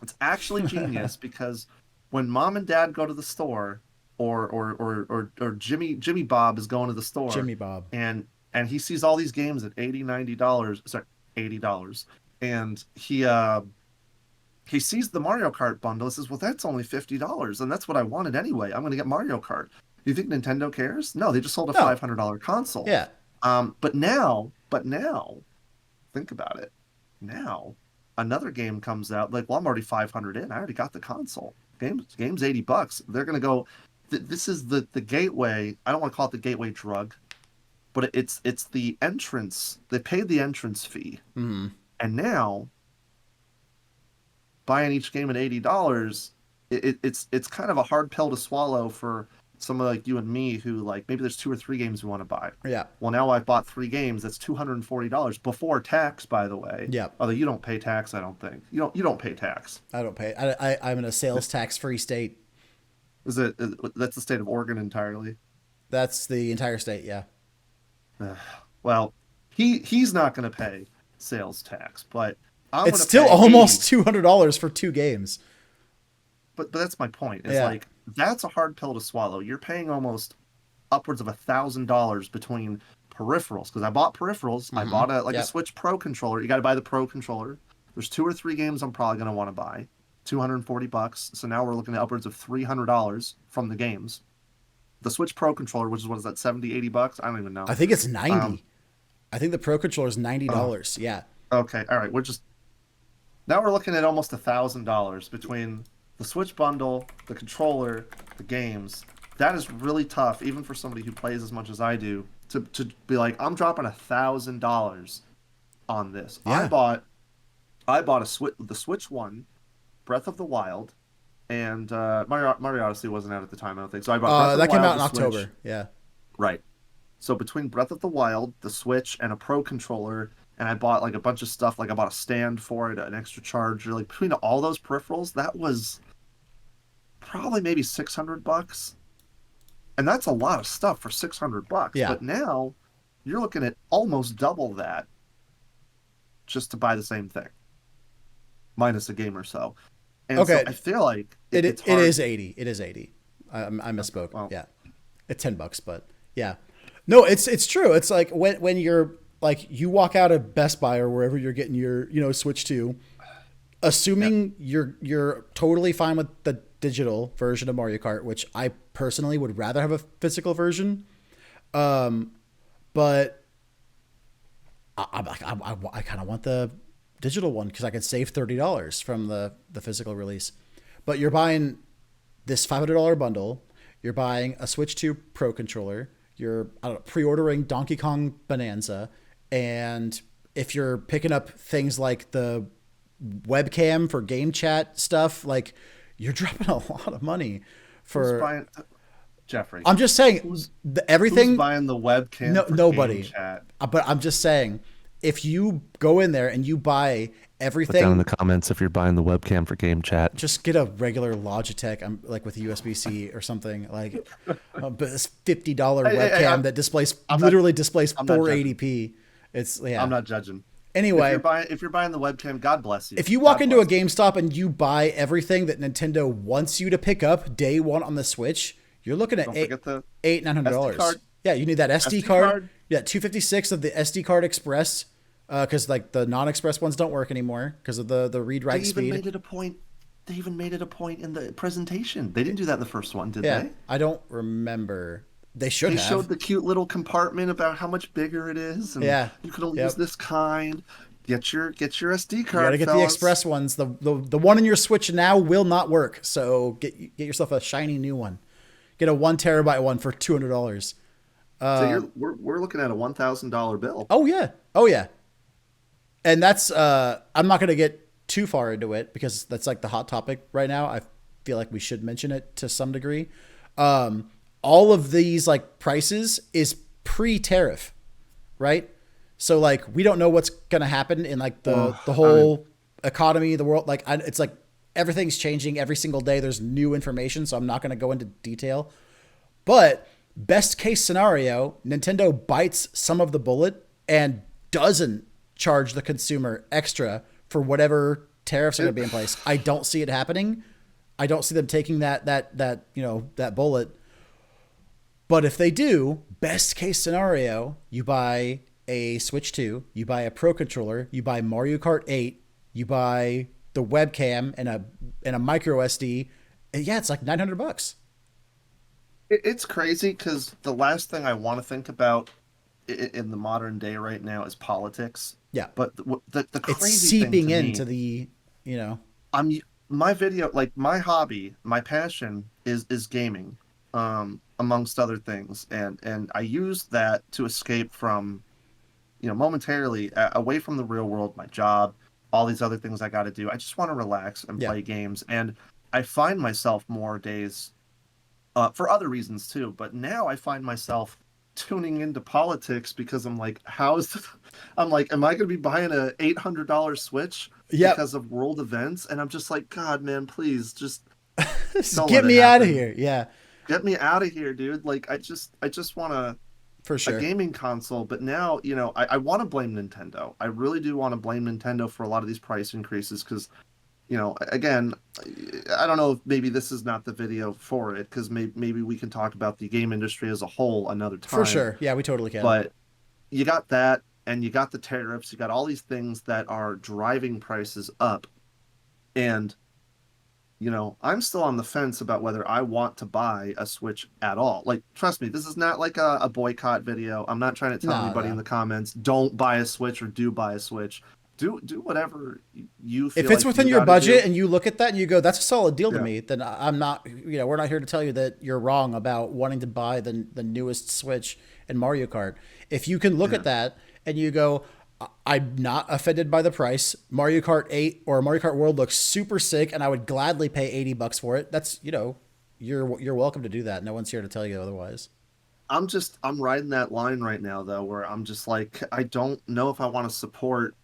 It's actually genius because when mom and dad go to the store, or Jimmy Bob is going to the store, Jimmy Bob. and he sees all these games at $80, sorry, $80, and he sees the Mario Kart bundle and says, well, that's only $50, and that's what I wanted anyway. I'm going to get Mario Kart. Do you think Nintendo cares? No, they just sold a No. $500 console. Yeah. But now, think about it. Now, another game comes out. Like, well, I'm already 500 in. I already got the console. Game's $80. They're gonna go. This is the gateway. I don't want to call it the gateway drug, but it's the entrance. They paid the entrance fee, Mhm. and now buying each game at $80, it's kind of a hard pill to swallow for someone like you and me who, like, maybe there's 2 or 3 games we want to buy. Yeah. Well, now I've bought 3 games. That's $240 before tax, by the way. Yeah. Although you don't pay tax, I don't think. You don't pay tax. I don't pay. I'm in a sales tax free state. That's the state of Oregon entirely? That's the entire state. Yeah. Well, he's not going to pay sales tax, but I'm It's gonna still pay almost 80. $200 for 2 games. But that's my point. It's Yeah. like that's a hard pill to swallow. You're paying almost upwards of $1,000 between peripherals because I bought peripherals. I bought a Yep. Switch Pro controller. You got to buy the Pro controller. There's 2 or 3 games I'm probably going to want to buy. $240. So now we're looking at upwards of $300 from the games. The Switch Pro controller, which is what is that, $70-$80? I don't even know. I think it's 90. I think the Pro controller is $90. Yeah. Okay, all right. Now we're looking at almost $1,000 between the Switch bundle, the controller, the games. That is really tough, even for somebody who plays as much as I do, to be like, I'm dropping $1,000 on this. Yeah. I bought the Switch one, Breath of the Wild, and Mario Odyssey wasn't out at the time, I don't think. So I bought Breath of That the came Wild, out in the Switch. October. Yeah. Right. So between Breath of the Wild, the Switch, and a Pro controller, and I bought like a bunch of stuff, like I bought a stand for it, an extra charger, like between all those peripherals, that was probably maybe $600. And that's a lot of stuff for $600. Yeah. But now you're looking at almost double that just to buy the same thing. Minus a game or so. And Okay. so I feel like It it's hard. is 80. It is 80. I misspoke. Well. Yeah. It's $10, but yeah. No, it's true. It's like when you're like you walk out of Best Buy or wherever you're getting your, Switch 2, assuming you're totally fine with the digital version of Mario Kart, which I personally would rather have a physical version. But I kind of want the digital one because I could save $30 from the physical release. But you're buying this $500 bundle. You're buying a Switch 2 Pro controller. You're pre-ordering Donkey Kong Bonanza, and if you're picking up things like the webcam for game chat stuff, like you're dropping a lot of money Who's for. buying, Jeffrey? I'm just saying everything. Who's buying the webcam? No, for nobody. game chat? But I'm just saying, if you go in there and you buy Put everything, down in the comments if you're buying the webcam for game chat. just get a regular Logitech, like with a USB-C or something, like but this $50 Hey, webcam I'm- that displays I'm not- literally displays I'm not 480p. It's yeah. I'm not judging. Anyway, if you're buying the webcam, God bless you. if you walk God into a bless you. GameStop and you buy everything that Nintendo wants you to pick up day one on the Switch, you're looking at Don't forget the $900. SD card. Yeah, you need that SD SD card. card. Yeah, 256 of the SD card Express, because like the non-Express ones don't work anymore because of the read They write even speed. made it a point. They even made it a point in the presentation. They didn't do that in the first one, did Yeah, they? I don't remember. They should They have. showed the cute little compartment about how much bigger it is, and Yeah. you can only Yep. use this kind. Get your SD You card. got to get the fellas. Express ones. The one in your Switch now will not work. So get yourself a shiny new one. Get a 1 terabyte one for $200. So we're looking at a $1,000 bill. Oh yeah. Oh yeah. And that's I'm not going to get too far into it because that's like the hot topic right now. I feel like we should mention it to some degree. All of these like prices is pre-tariff, right? So like we don't know what's going to happen in like the whole economy, the world. Like it's like everything's changing every single day. There's new information, so I'm not going to go into detail. But best case scenario, Nintendo bites some of the bullet and doesn't charge the consumer extra for whatever tariffs are going to be in place. I don't see it happening. I don't see them taking that that bullet. But if they do, best case scenario, you buy a Switch 2, you buy a Pro Controller, you buy Mario Kart 8, you buy the webcam and a micro SD. And yeah, it's like $900. It's crazy because the last thing I want to think about in the modern day right now is politics. Yeah. But the crazy It's thing seeping to into me, the. I'm my video, like my hobby, my passion is gaming, amongst other things, and I use that to escape from, momentarily away from the real world, my job, all these other things I got to do. I just want to relax and Yeah. play games, and I find myself more days, for other reasons too. But now I find myself tuning into politics because I'm like, I'm like, am I going to be buying a $800 Switch Yep. because of world events? And I'm just like, God, man, please just Just don't get let it me out of happen. here. Yeah, Get me out of here, dude. Like, I just want for a sure. gaming console. But now, I want to blame Nintendo. I really do want to blame Nintendo for a lot of these price increases because, again, I don't know if maybe this is not the video for it because maybe we can talk about the game industry as a whole another time. For sure. Yeah, we totally can. But you got that, and you got the tariffs, you got all these things that are driving prices up. And, I'm still on the fence about whether I want to buy a Switch at all. Like, trust me, this is not like a boycott video. I'm not trying to tell No, anybody no. in the comments, don't buy a Switch or do buy a Switch. Do whatever you feel If it's like within you your gotta budget do. and you look at that and you go, that's a solid deal to Yeah. me, then I'm not, we're not here to tell you that you're wrong about wanting to buy the newest Switch and Mario Kart. If you can look at that and you go, I'm not offended by the price. Mario Kart 8 or Mario Kart World looks super sick and I would gladly pay $80 for it. That's, you're welcome to do that. No one's here to tell you otherwise. I'm riding that line right now though, where I'm just like, I don't know if I want to support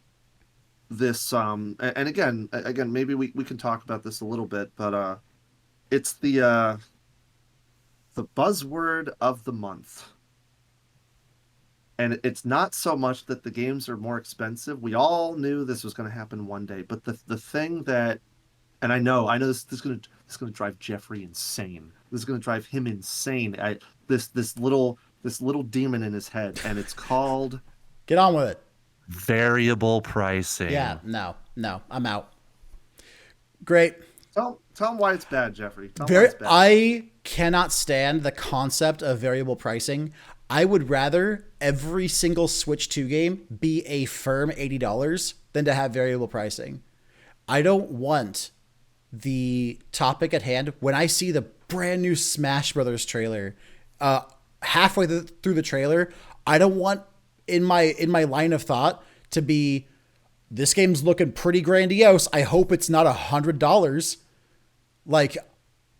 this. And again, maybe we can talk about this a little bit, but it's the buzzword of the month. And it's not so much that the games are more expensive. We all knew this was going to happen one day, but the thing that, and I know this is going to drive Jeffrey insane. This is going to drive him insane. This little demon in his head, and it's called Get on with it. Variable pricing. Yeah, no, I'm out. Great. tell him why it's bad, Jeffrey. Tell him why it's bad. I cannot stand the concept of variable pricing. I would rather every single Switch 2 game be a firm $80 than to have variable pricing. I don't want the topic at hand. When I see the brand new Smash Brothers trailer, halfway through the trailer, I don't want in my line of thought to be, this game's looking pretty grandiose. I hope it's not $100. Like,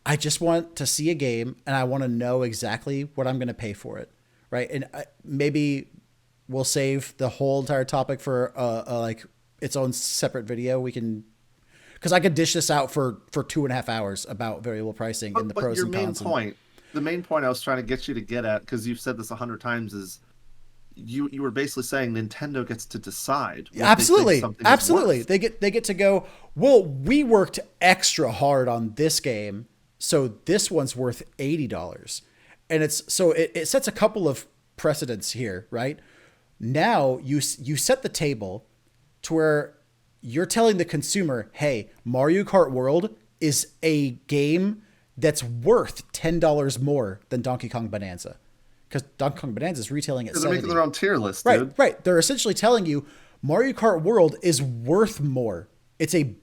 I just want to see a game and I want to know exactly what I'm going to pay for it. Right. And maybe we'll save the whole entire topic for like its own separate video. We can, because I could dish this out for 2.5 hours about variable pricing and the pros your and main cons. point, the main point I was trying to get you to get at, because you've said this 100 times, is you were basically saying Nintendo gets to decide. What Absolutely. They think something is Absolutely. worth. They get to go, well, we worked extra hard on this game, so this one's worth $80. And it sets a couple of precedents here, right? Now you set the table to where you're telling the consumer, hey, Mario Kart World is a game that's worth $10 more than Donkey Kong Bonanza. Because Donkey Kong Bonanza is retailing at They're 70. making their own tier list, Right, dude. right. They're essentially telling you Mario Kart World is worth more. It's a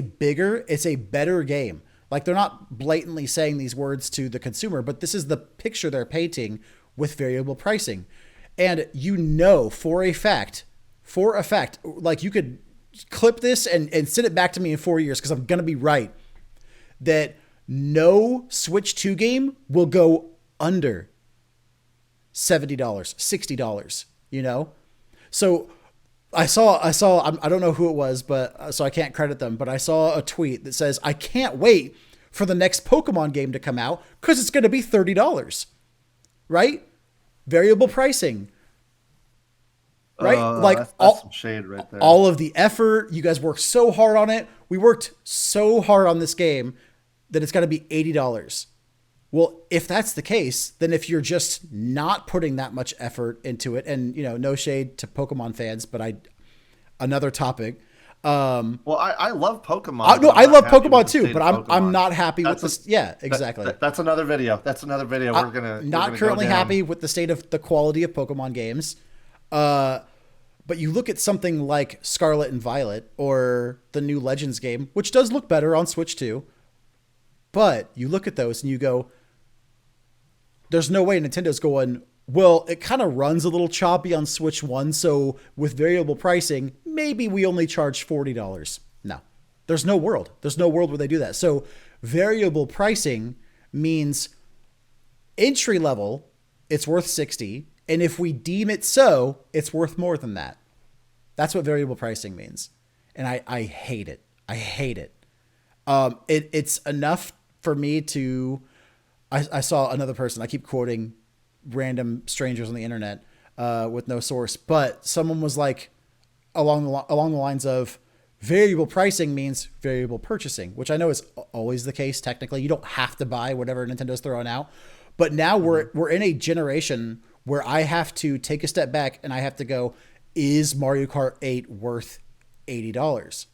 bigger, it's a better game. Like, they're not blatantly saying these words to the consumer, but this is the picture they're painting with variable pricing. And you know for a fact, like, you could clip this and send it back to me in 4 years because I'm going to be right, that no Switch 2 game will go under $70, $60, you know? So I saw, I don't know who it was, but so I can't credit them, but I saw a tweet that says, I can't wait for the next Pokemon game to come out because it's going to be $30, right? Variable pricing, right? Like, that's some shade right there. all of the effort, you guys worked so hard on it. We worked so hard on this game that it's got to be $80. Well, if that's the case, then if you're just not putting that much effort into it, and, you know, no shade to Pokemon fans, but another topic. Well, I love Pokemon. No, I'm I not love happy Pokemon with the too, state but of I'm Pokemon. not happy with That's this. Yeah, exactly. That's another video. We're gonna Not go currently down. happy with the state of the quality of Pokemon games. But you look at something like Scarlet and Violet or the new Legends game, which does look better on Switch 2. But you look at those and you go, there's no way Nintendo's going, well, it kind of runs a little choppy on Switch 1, so with variable pricing, maybe we only charge $40. No. There's no world. There's no world where they do that. So variable pricing means entry level, it's worth $60, and if we deem it so, it's worth more than that. That's what variable pricing means. And I hate it. I hate it. It's enough for me to... I saw another person, I keep quoting random strangers on the internet with no source, but someone was like, along the lines of, variable pricing means variable purchasing, which I know is always the case. Technically, you don't have to buy whatever Nintendo's throwing out, but now we're in a generation where I have to take a step back and I have to go, is Mario Kart 8 worth $80?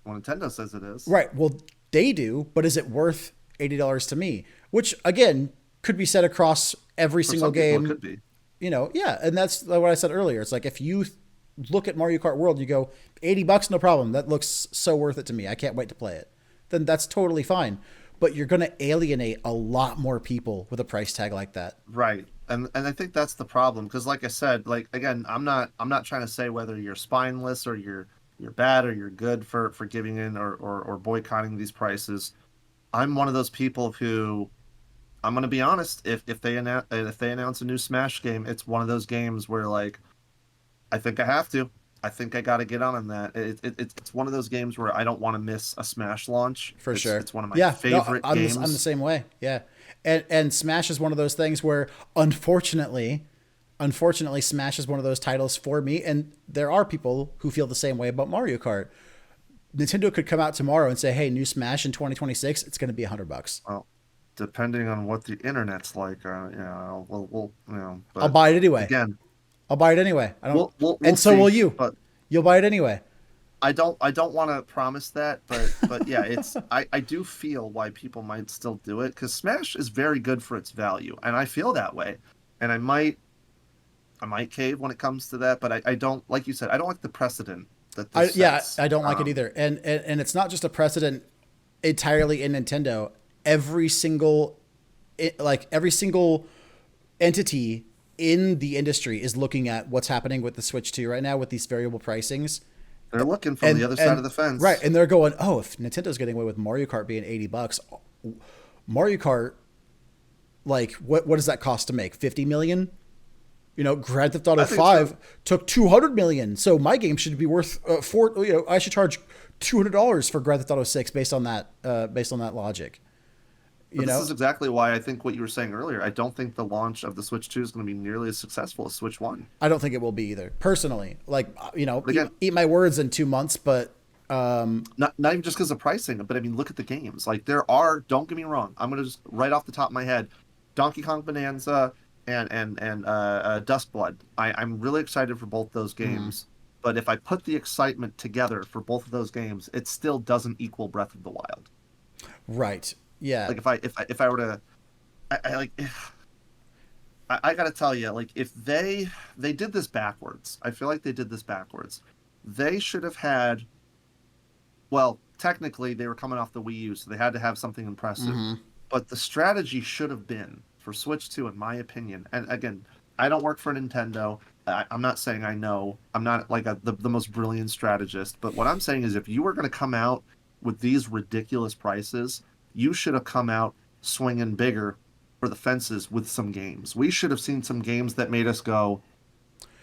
Well, Nintendo says it is. Right. Well, they do, but is it worth $80 to me? Which, again, could be said across every single Some people game. it could be. You know, yeah, and that's what I said earlier. It's like, if you look at Mario Kart World, you go, $80, no problem. That looks so worth it to me. I can't wait to play it. Then that's totally fine. But you're going to alienate a lot more people with a price tag like that. Right. And I think that's the problem, because like I said, like, again, I'm not trying to say whether you're spineless or you're bad or you're good for giving in or boycotting these prices. I'm one of those people who, I'm going to be honest, if they announce a new Smash game, it's one of those games where, like, I think I have to. I think I got to get on that. It's one of those games where I don't want to miss a Smash launch. For sure. It's one of my favorite games. I'm the same way. Yeah. And Smash is one of those things where, unfortunately, Smash is one of those titles for me. And there are people who feel the same way about Mario Kart. Nintendo could come out tomorrow and say, hey, new Smash in 2026, it's going to be $100. Well, depending on what the internet's like, we'll but I'll buy it anyway. Again, I'll buy it anyway. I don't, we'll and so see, will you. But You'll buy it anyway. I don't want to promise that, but yeah, it's I do feel why people might still do it, because Smash is very good for its value, and I feel that way, and I might cave when it comes to that, but I don't, like you said, I don't like the precedent that this sets. I don't like it either. And it's not just a precedent entirely in Nintendo. Every single entity in the industry is looking at what's happening with the Switch 2 right now with these variable pricings. They're looking from the other side of the fence. Right. And they're going, oh, if Nintendo's getting away with Mario Kart being $80, Mario Kart, like, what does that cost to make? 50 million? You know, Grand Theft Auto 5 so. took 200 million. So my game should be worth I should charge $200 for Grand Theft Auto 6 based on that logic. But You this know, is exactly why I think what you were saying earlier. I don't think the launch of the Switch 2 is going to be nearly as successful as Switch 1. I don't think it will be either. Personally, like But eat, again, eat my words in 2 months, but not even just because of pricing, but I mean, look at the games. Like there are, don't get me wrong, I'm gonna just right off the top of my head, Donkey Kong Bonanza and Dustblood. I'm really excited for both those games. But if I put the excitement together for both of those games, it still doesn't equal Breath of the Wild. right, yeah, Like if I were to, I like. I gotta tell you, like if they did this backwards, I feel like they did this backwards. They should have had. Well, technically, they were coming off the Wii U, so they had to have something impressive. But the strategy should have been for Switch 2, in my opinion. And again, I don't work for Nintendo. I'm not saying I know. I'm not like the most brilliant strategist. But what I'm saying is if you were going to come out with these ridiculous prices, you should have come out swinging bigger for the fences with some games. We should have seen some games that made us go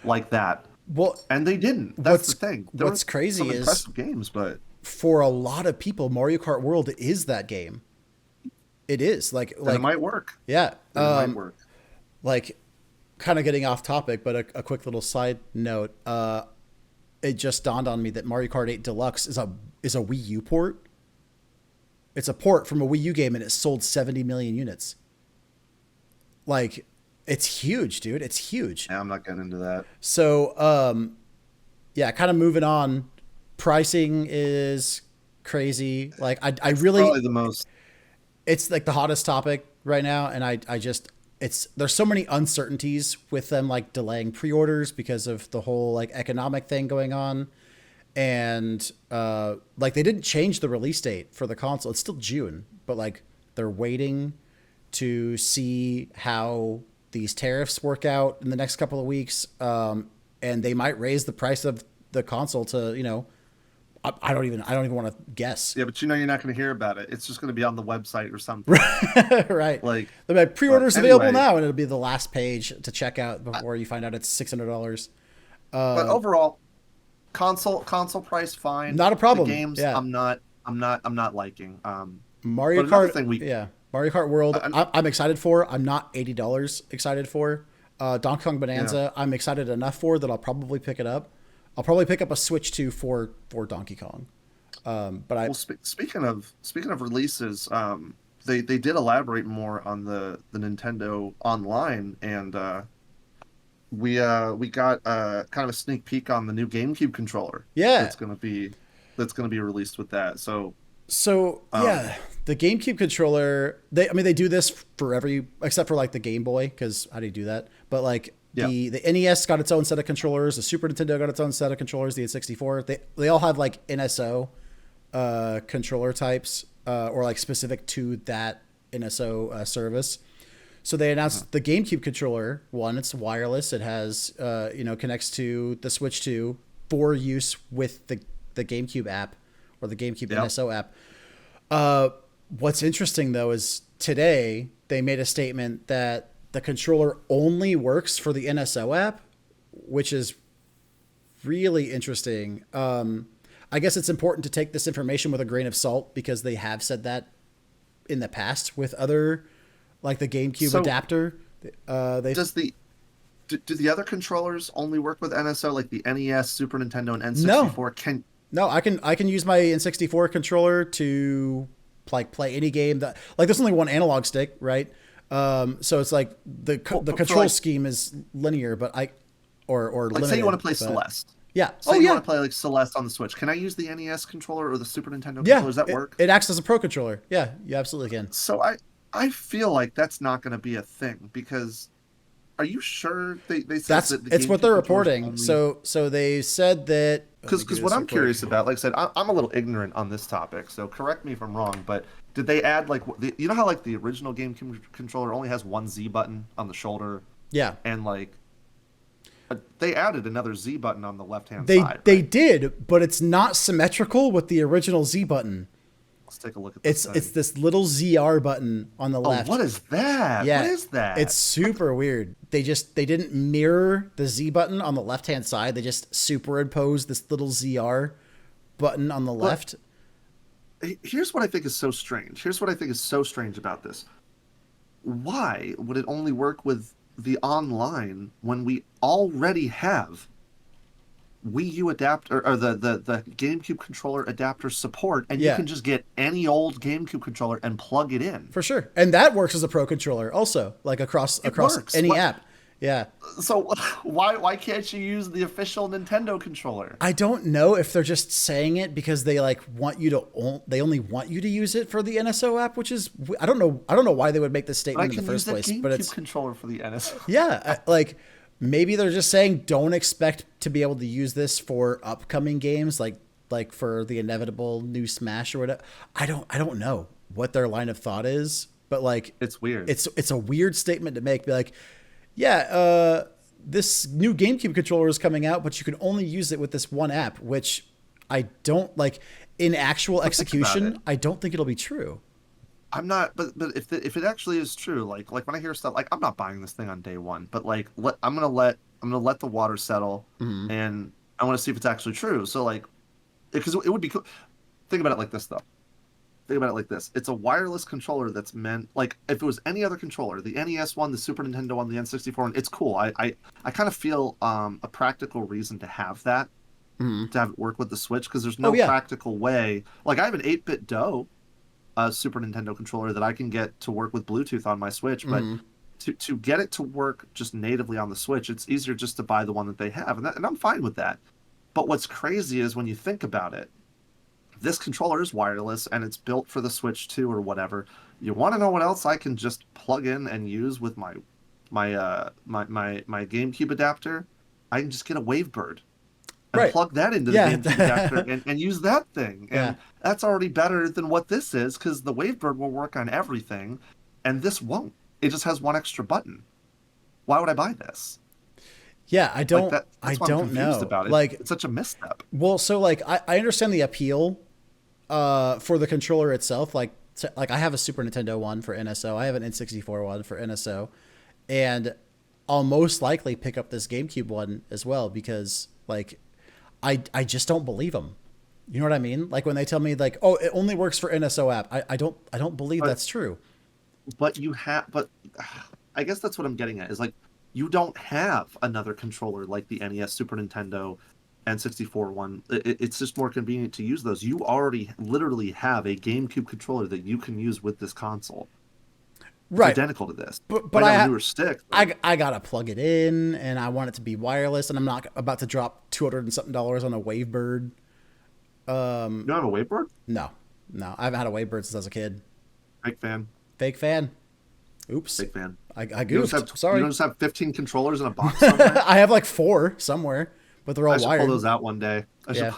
like that. well, And they didn't. That's the thing. There what's were crazy some is impressive games, but for a lot of people, Mario Kart World is that game. It is like then it might work. yeah, Then it might work. like kind of getting off topic, but a quick little side note. It just dawned on me that Mario Kart 8 Deluxe is a Wii U port. It's a port from a Wii U game, and it sold 70 million units. Like, it's huge, dude. It's huge. Yeah, I'm not getting into that. So, yeah, kind of moving on. Pricing is crazy. Like, I really, Probably the most. it's like the hottest topic right now, and I just there's so many uncertainties with them like delaying pre-orders because of the whole like economic thing going on, and like they didn't change the release date for the console. It's still June, but like they're waiting to see how these tariffs work out in the next couple of weeks, and they might raise the price of the console to I don't even want to guess. Yeah, but you're not going to hear about it. It's just going to be on the website or something. Right. Like, they'll be like, pre-orders but available anyway. now, and it'll be the last page to check out before you find out it's $600. But overall, console price fine. Not a problem. The games Yeah. I'm not liking. Mario but another Kart. thing Mario Kart World. I'm- I'm excited for. I'm not $80 excited for. Donkey Kong Bonanza. I'm excited enough for that I'll probably pick it up. I'll probably pick up a Switch 2 for Donkey Kong. But I Well, speaking of releases, they did elaborate more on the Nintendo Online, and we got kind of a sneak peek on the new GameCube controller. Yeah. that's gonna be released with that. So yeah, the GameCube controller. They do this for every except for like the Game Boy, because how do you do that? But like the NES got its own set of controllers. The Super Nintendo got its own set of controllers. The N64. They all have like NSO controller types or like specific to that NSO service. So they announced the GameCube controller one. It's wireless. It has connects to the Switch 2 for use with the GameCube app or the GameCube NSO app. What's interesting though is today they made a statement that the controller only works for the NSO app, which is really interesting. I guess it's important to take this information with a grain of salt because they have said that in the past with other, like the GameCube adapter. Do the other controllers only work with NSO, like the NES, Super Nintendo, and N64? No, I can use my N64 controller to like play any game that like there's only one analog stick, right? So it's like the control scheme is linear, but or like limited, say you want to play Celeste. Yeah. Say you want to play like Celeste on the Switch. Can I use the NES controller or the Super Nintendo controller? Does that work? It acts as a pro controller. Yeah, you absolutely can. So I feel like that's not going to be a thing because are you sure they said It's what they're reporting. So they said that because what I'm curious about, like I said, I'm a little ignorant on this topic, so correct me if I'm wrong, but did they add like you know how like the original GameCube controller only has one Z button on the shoulder? Yeah. And like they added another Z button on the left-hand side. They did, but it's not symmetrical with the original Z button. Let's take a look at this. It's this little ZR button on the left. What is that? Yeah, what is that? It's super weird. They didn't mirror the Z button on the left-hand side. They just superimposed this little ZR button on the left. here's what I think is so strange. Here's what I think is so strange about this. Why would it only work with the online when we already have Wii U adapter or the GameCube controller adapter support, and you Yeah. can just get any old GameCube controller and plug it in? For sure. And that works as a pro controller also, like across works. any What- app. Yeah. So why can't you use the official Nintendo controller? I don't know if they're just saying it because they like want you to they only want you to use it for the NSO app, which is I don't know why they would make this But I statement in can the use first the place, GameCube but it's controller for the NS. yeah, like maybe they're just saying don't expect to be able to use this for upcoming games like for the inevitable new Smash or whatever. I don't know what their line of thought is, but like It's weird. it's a weird statement to make. Be like, yeah, this new GameCube controller is coming out, but you can only use it with this one app, which I don't like in actual it. execution. I don't think it'll be true. I'm not, but if it actually is true, like when I hear stuff like I'm not buying this thing on day one, but like I'm gonna let the water settle, and I want to see if it's actually true. So like, because it would be cool. Think about it like this though. Think about it like this. It's a wireless controller that's meant like if it was any other controller, the NES one, the Super Nintendo one, the N64 one, it's cool. I kind of feel a practical reason to have that, to have it work with the Switch, because there's no Oh, yeah. practical way. Like I have an 8-bit DOE Super Nintendo controller that I can get to work with Bluetooth on my Switch, but to get it to work just natively on the Switch, it's easier just to buy the one that they have, and I'm fine with that. But what's crazy is when you think about it, this controller is wireless and it's built for the Switch 2 or whatever. You want to know what else I can just plug in and use with my GameCube adapter? I can just get a Wavebird and Right. plug that into the Yeah. GameCube adapter and use that thing. And Yeah. that's already better than what this is, because the Wavebird will work on everything and this won't. It just has one extra button. Why would I buy this? Yeah, I don't. That's I why I'm don't confused know. about it. Like, It's such a misstep. well, so like I understand the appeal for the controller itself. Like I have a Super Nintendo one for NSO. I have an N64 one for NSO, and I'll most likely pick up this GameCube one as well because like I just don't believe them. You know what I mean? Like when they tell me like, oh, it only works for NSO app. I don't believe that's true. But I guess that's what I'm getting at is like you don't have another controller like the NES, Super Nintendo, and 64 one. It's just more convenient to use those. You already literally have a GameCube controller that you can use with this console. It's Right. identical to this. But Might I have a ha- newer stick. But I gotta plug it in, and I want it to be wireless, and I'm not about to drop $200 and something on a Wavebird. you don't have a Wavebird? No, I haven't had a Wavebird since I was a kid. Big fan. Fake fan. Oops, Big fan. I You don't goofed. just have, Sorry, You don't just have 15 controllers in a box somewhere? I have like 4 somewhere, but they're all I should wired. pull those out one day. I should. Yeah.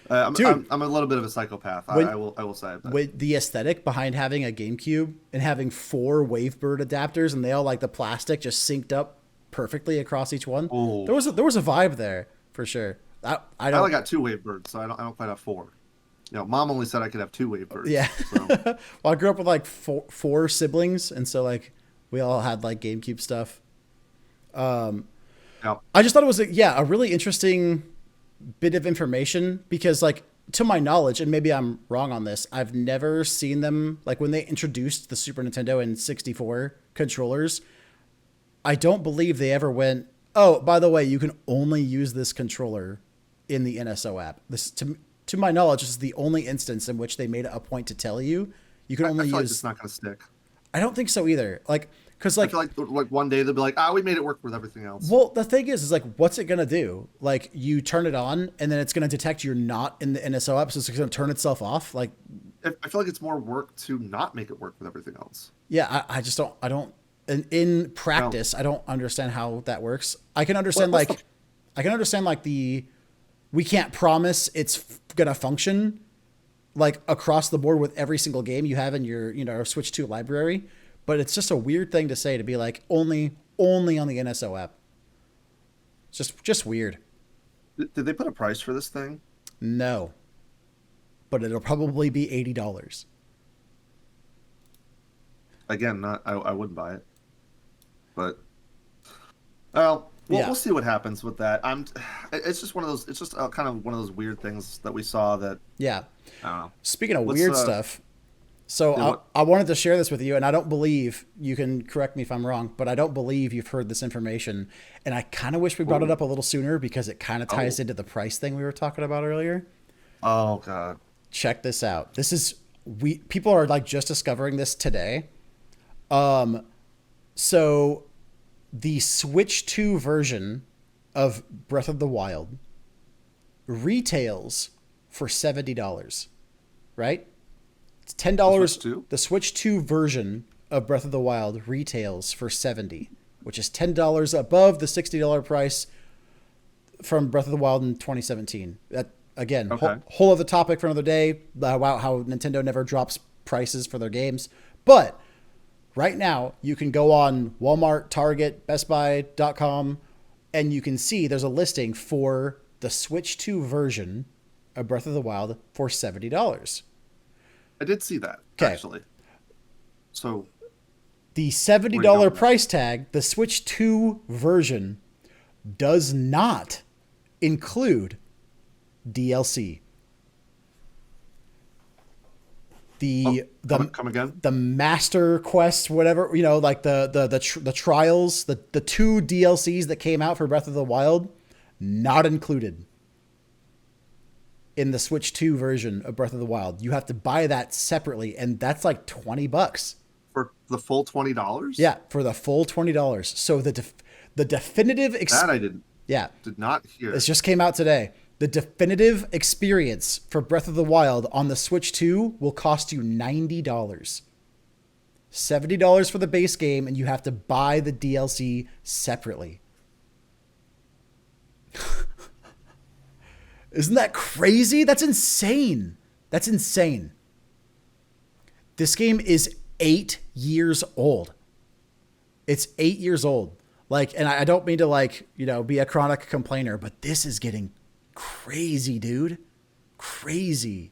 I'm a little bit of a psychopath. When- I will say that. With the aesthetic behind having a GameCube and having 4 Wavebird adapters, and they all like the plastic just synced up perfectly across each one. Oh. There was a vibe there for sure. I I don't. only got 2 Wavebirds, so I don't quite have 4. You know, Mom only said I could have 2 Wavebirds. Yeah. So. Well, I grew up with like four siblings, and so like we all had like GameCube stuff. Yeah. I just thought it was a really interesting bit of information because like to my knowledge, and maybe I'm wrong on this, I've never seen them like when they introduced the Super Nintendo and 64 controllers. I don't believe they ever went, oh, by the way, you can only use this controller in the NSO app. This to my knowledge, this is the only instance in which they made it a point to tell you can I only feel like use. it's not going to stick. I don't think so either. Like, because I like, feel like one day they'll be like, we made it work with everything else. well, the thing is like, what's it gonna do? Like, you turn it on, and then it's gonna detect you're not in the NSO app, so it's gonna turn itself off. Like, I feel like it's more work to not make it work with everything else. yeah, I just don't. I don't. In practice, I don't understand how that works. I can understand What's like, I can understand like we can't promise it's gonna function like across the board with every single game you have in your Switch 2 library. But it's just a weird thing to say to be like only on the NSO app. It's just weird. Did they put a price for this thing? No. But it'll probably be $80. Again, I wouldn't buy it. But well, Yeah. we'll see what happens with that. It's just one of those. It's just kind of one of those weird things that we saw that Yeah. I don't know. Speaking of Let's, weird stuff, so yeah, what? I wanted to share this with you, and I don't believe, you can correct me if I'm wrong, but I don't believe you've heard this information. And I kind of wish we brought it Ooh. up a little sooner because it kind of ties Oh. into the price thing we were talking about earlier. Oh God. Check this out. This is, people are like just discovering this today. So the Switch 2 version of Breath of the Wild retails for $70, right? It's $10. Switch 2? The Switch 2 version of Breath of the Wild retails for $70, which is $10 above the $60 price from Breath of the Wild in 2017. That again, Okay. whole other topic for another day about how Nintendo never drops prices for their games. But right now, you can go on Walmart, Target, BestBuy.com, and you can see there's a listing for the Switch 2 version of Breath of the Wild for $70. I did see that 'Kay. actually. So The Where $70 you going with that? price tag, the Switch 2 version, does not include DLC. come again? The Master Quest, whatever, you know, like the trials, the two DLCs that came out for Breath of the Wild, not included in the Switch 2 version of Breath of the Wild. You have to buy that separately, and that's like $20. For the full $20? Yeah, for the full $20. So the definitive That I did not hear. this just came out today. The definitive experience for Breath of the Wild on the Switch 2 will cost you $90. $70 for the base game, and you have to buy the DLC separately. Isn't that crazy? That's insane. That's insane. This game is 8 years old. It's 8 years old. Like, and I don't mean to, like, you know, be a chronic complainer, but this is getting crazy, dude. Crazy.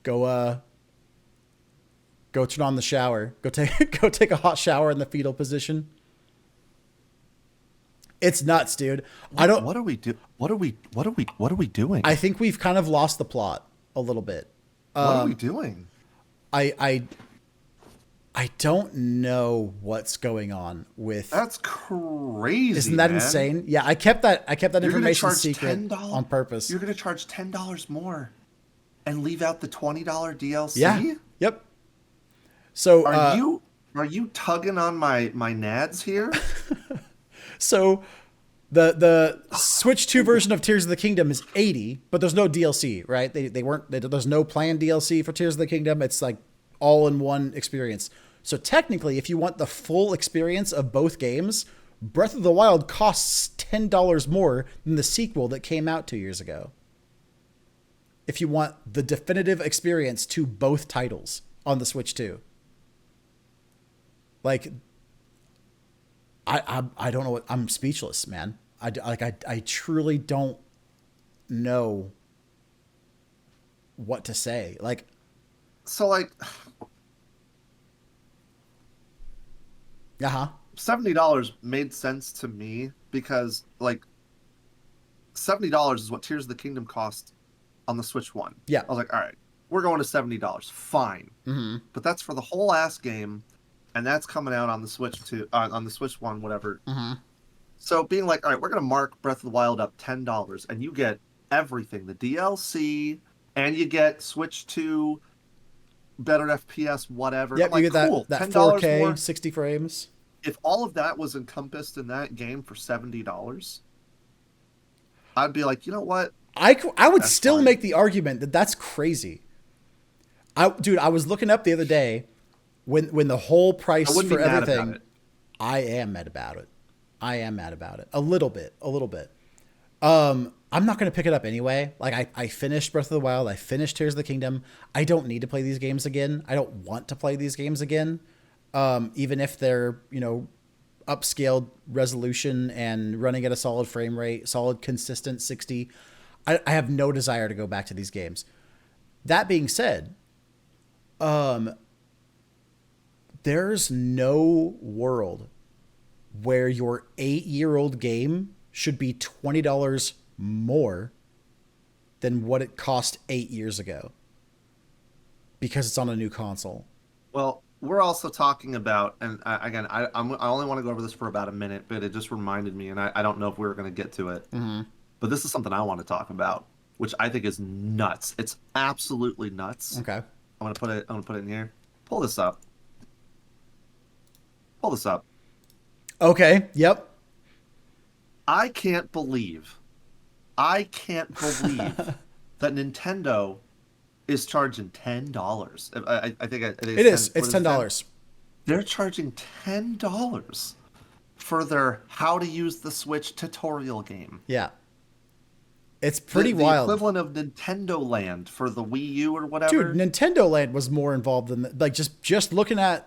Go turn on the shower. Go take a hot shower in the fetal position. It's nuts, dude. What are we doing? I think we've kind of lost the plot a little bit. What are we doing? I don't know what's going on with. That's crazy. Isn't that man. insane? Yeah, I kept that You're gonna information charge secret $10 on purpose. You're gonna charge $10 more and leave out the $20 DLC? Yeah. Yep. So Are you tugging on my nads here? so the Switch 2 version of Tears of the Kingdom is $80, but there's no DLC, right? There's no planned DLC for Tears of the Kingdom. It's like all in one experience. So technically, if you want the full experience of both games, Breath of the Wild costs $10 more than the sequel that came out 2 years ago. If you want the definitive experience to both titles on the Switch 2. Like, I don't know what, I'm speechless, man. I truly don't know what to say. Like, So like $70 made sense to me because like $70 is what Tears of the Kingdom cost on the Switch 1. Yeah. I was like, all right, we're going to $70. Fine. mm-hmm. But that's for the whole ass game, and that's coming out on the Switch 2, on the Switch 1, whatever. Mm-hmm. So being like, all right, we're gonna mark Breath of the Wild up $10, and you get everything, the DLC, and you get Switch 2, better FPS, whatever. Yep, I'm like, you get cool, that $10 4K, more. 60 frames. If all of that was encompassed in that game for $70, I'd be like, you know what? I would That's still fine. make the argument that that's crazy. Dude, I was looking up the other day when the whole price I wouldn't for be mad about everything. it. I am mad about it. A little bit. I'm not going to pick it up anyway. Like I finished Breath of the Wild. I finished Tears of the Kingdom. I don't need to play these games again. I don't want to play these games again. Even if they're, you know, upscaled resolution and running at a solid frame rate, solid consistent 60. I have no desire to go back to these games. That being said, there's no world where your 8-year-old game should be $20 more than what it cost 8 years ago because it's on a new console. Well, we're also talking about, and again, I only want to go over this for about a minute, but it just reminded me, and I don't know if we're going to get to it. Mm-hmm. But this is something I want to talk about, which I think is nuts. It's absolutely nuts. Okay. I'm gonna put it in here. Pull this up. Pull this up. Okay. Yep. I can't believe that Nintendo is charging $10. I think it is. What It's $10. They're charging $10 for their how to use the Switch tutorial game. Yeah. It's pretty the wild. equivalent of Nintendo Land for the Wii U or whatever. Dude, Nintendo Land was more involved than like just looking at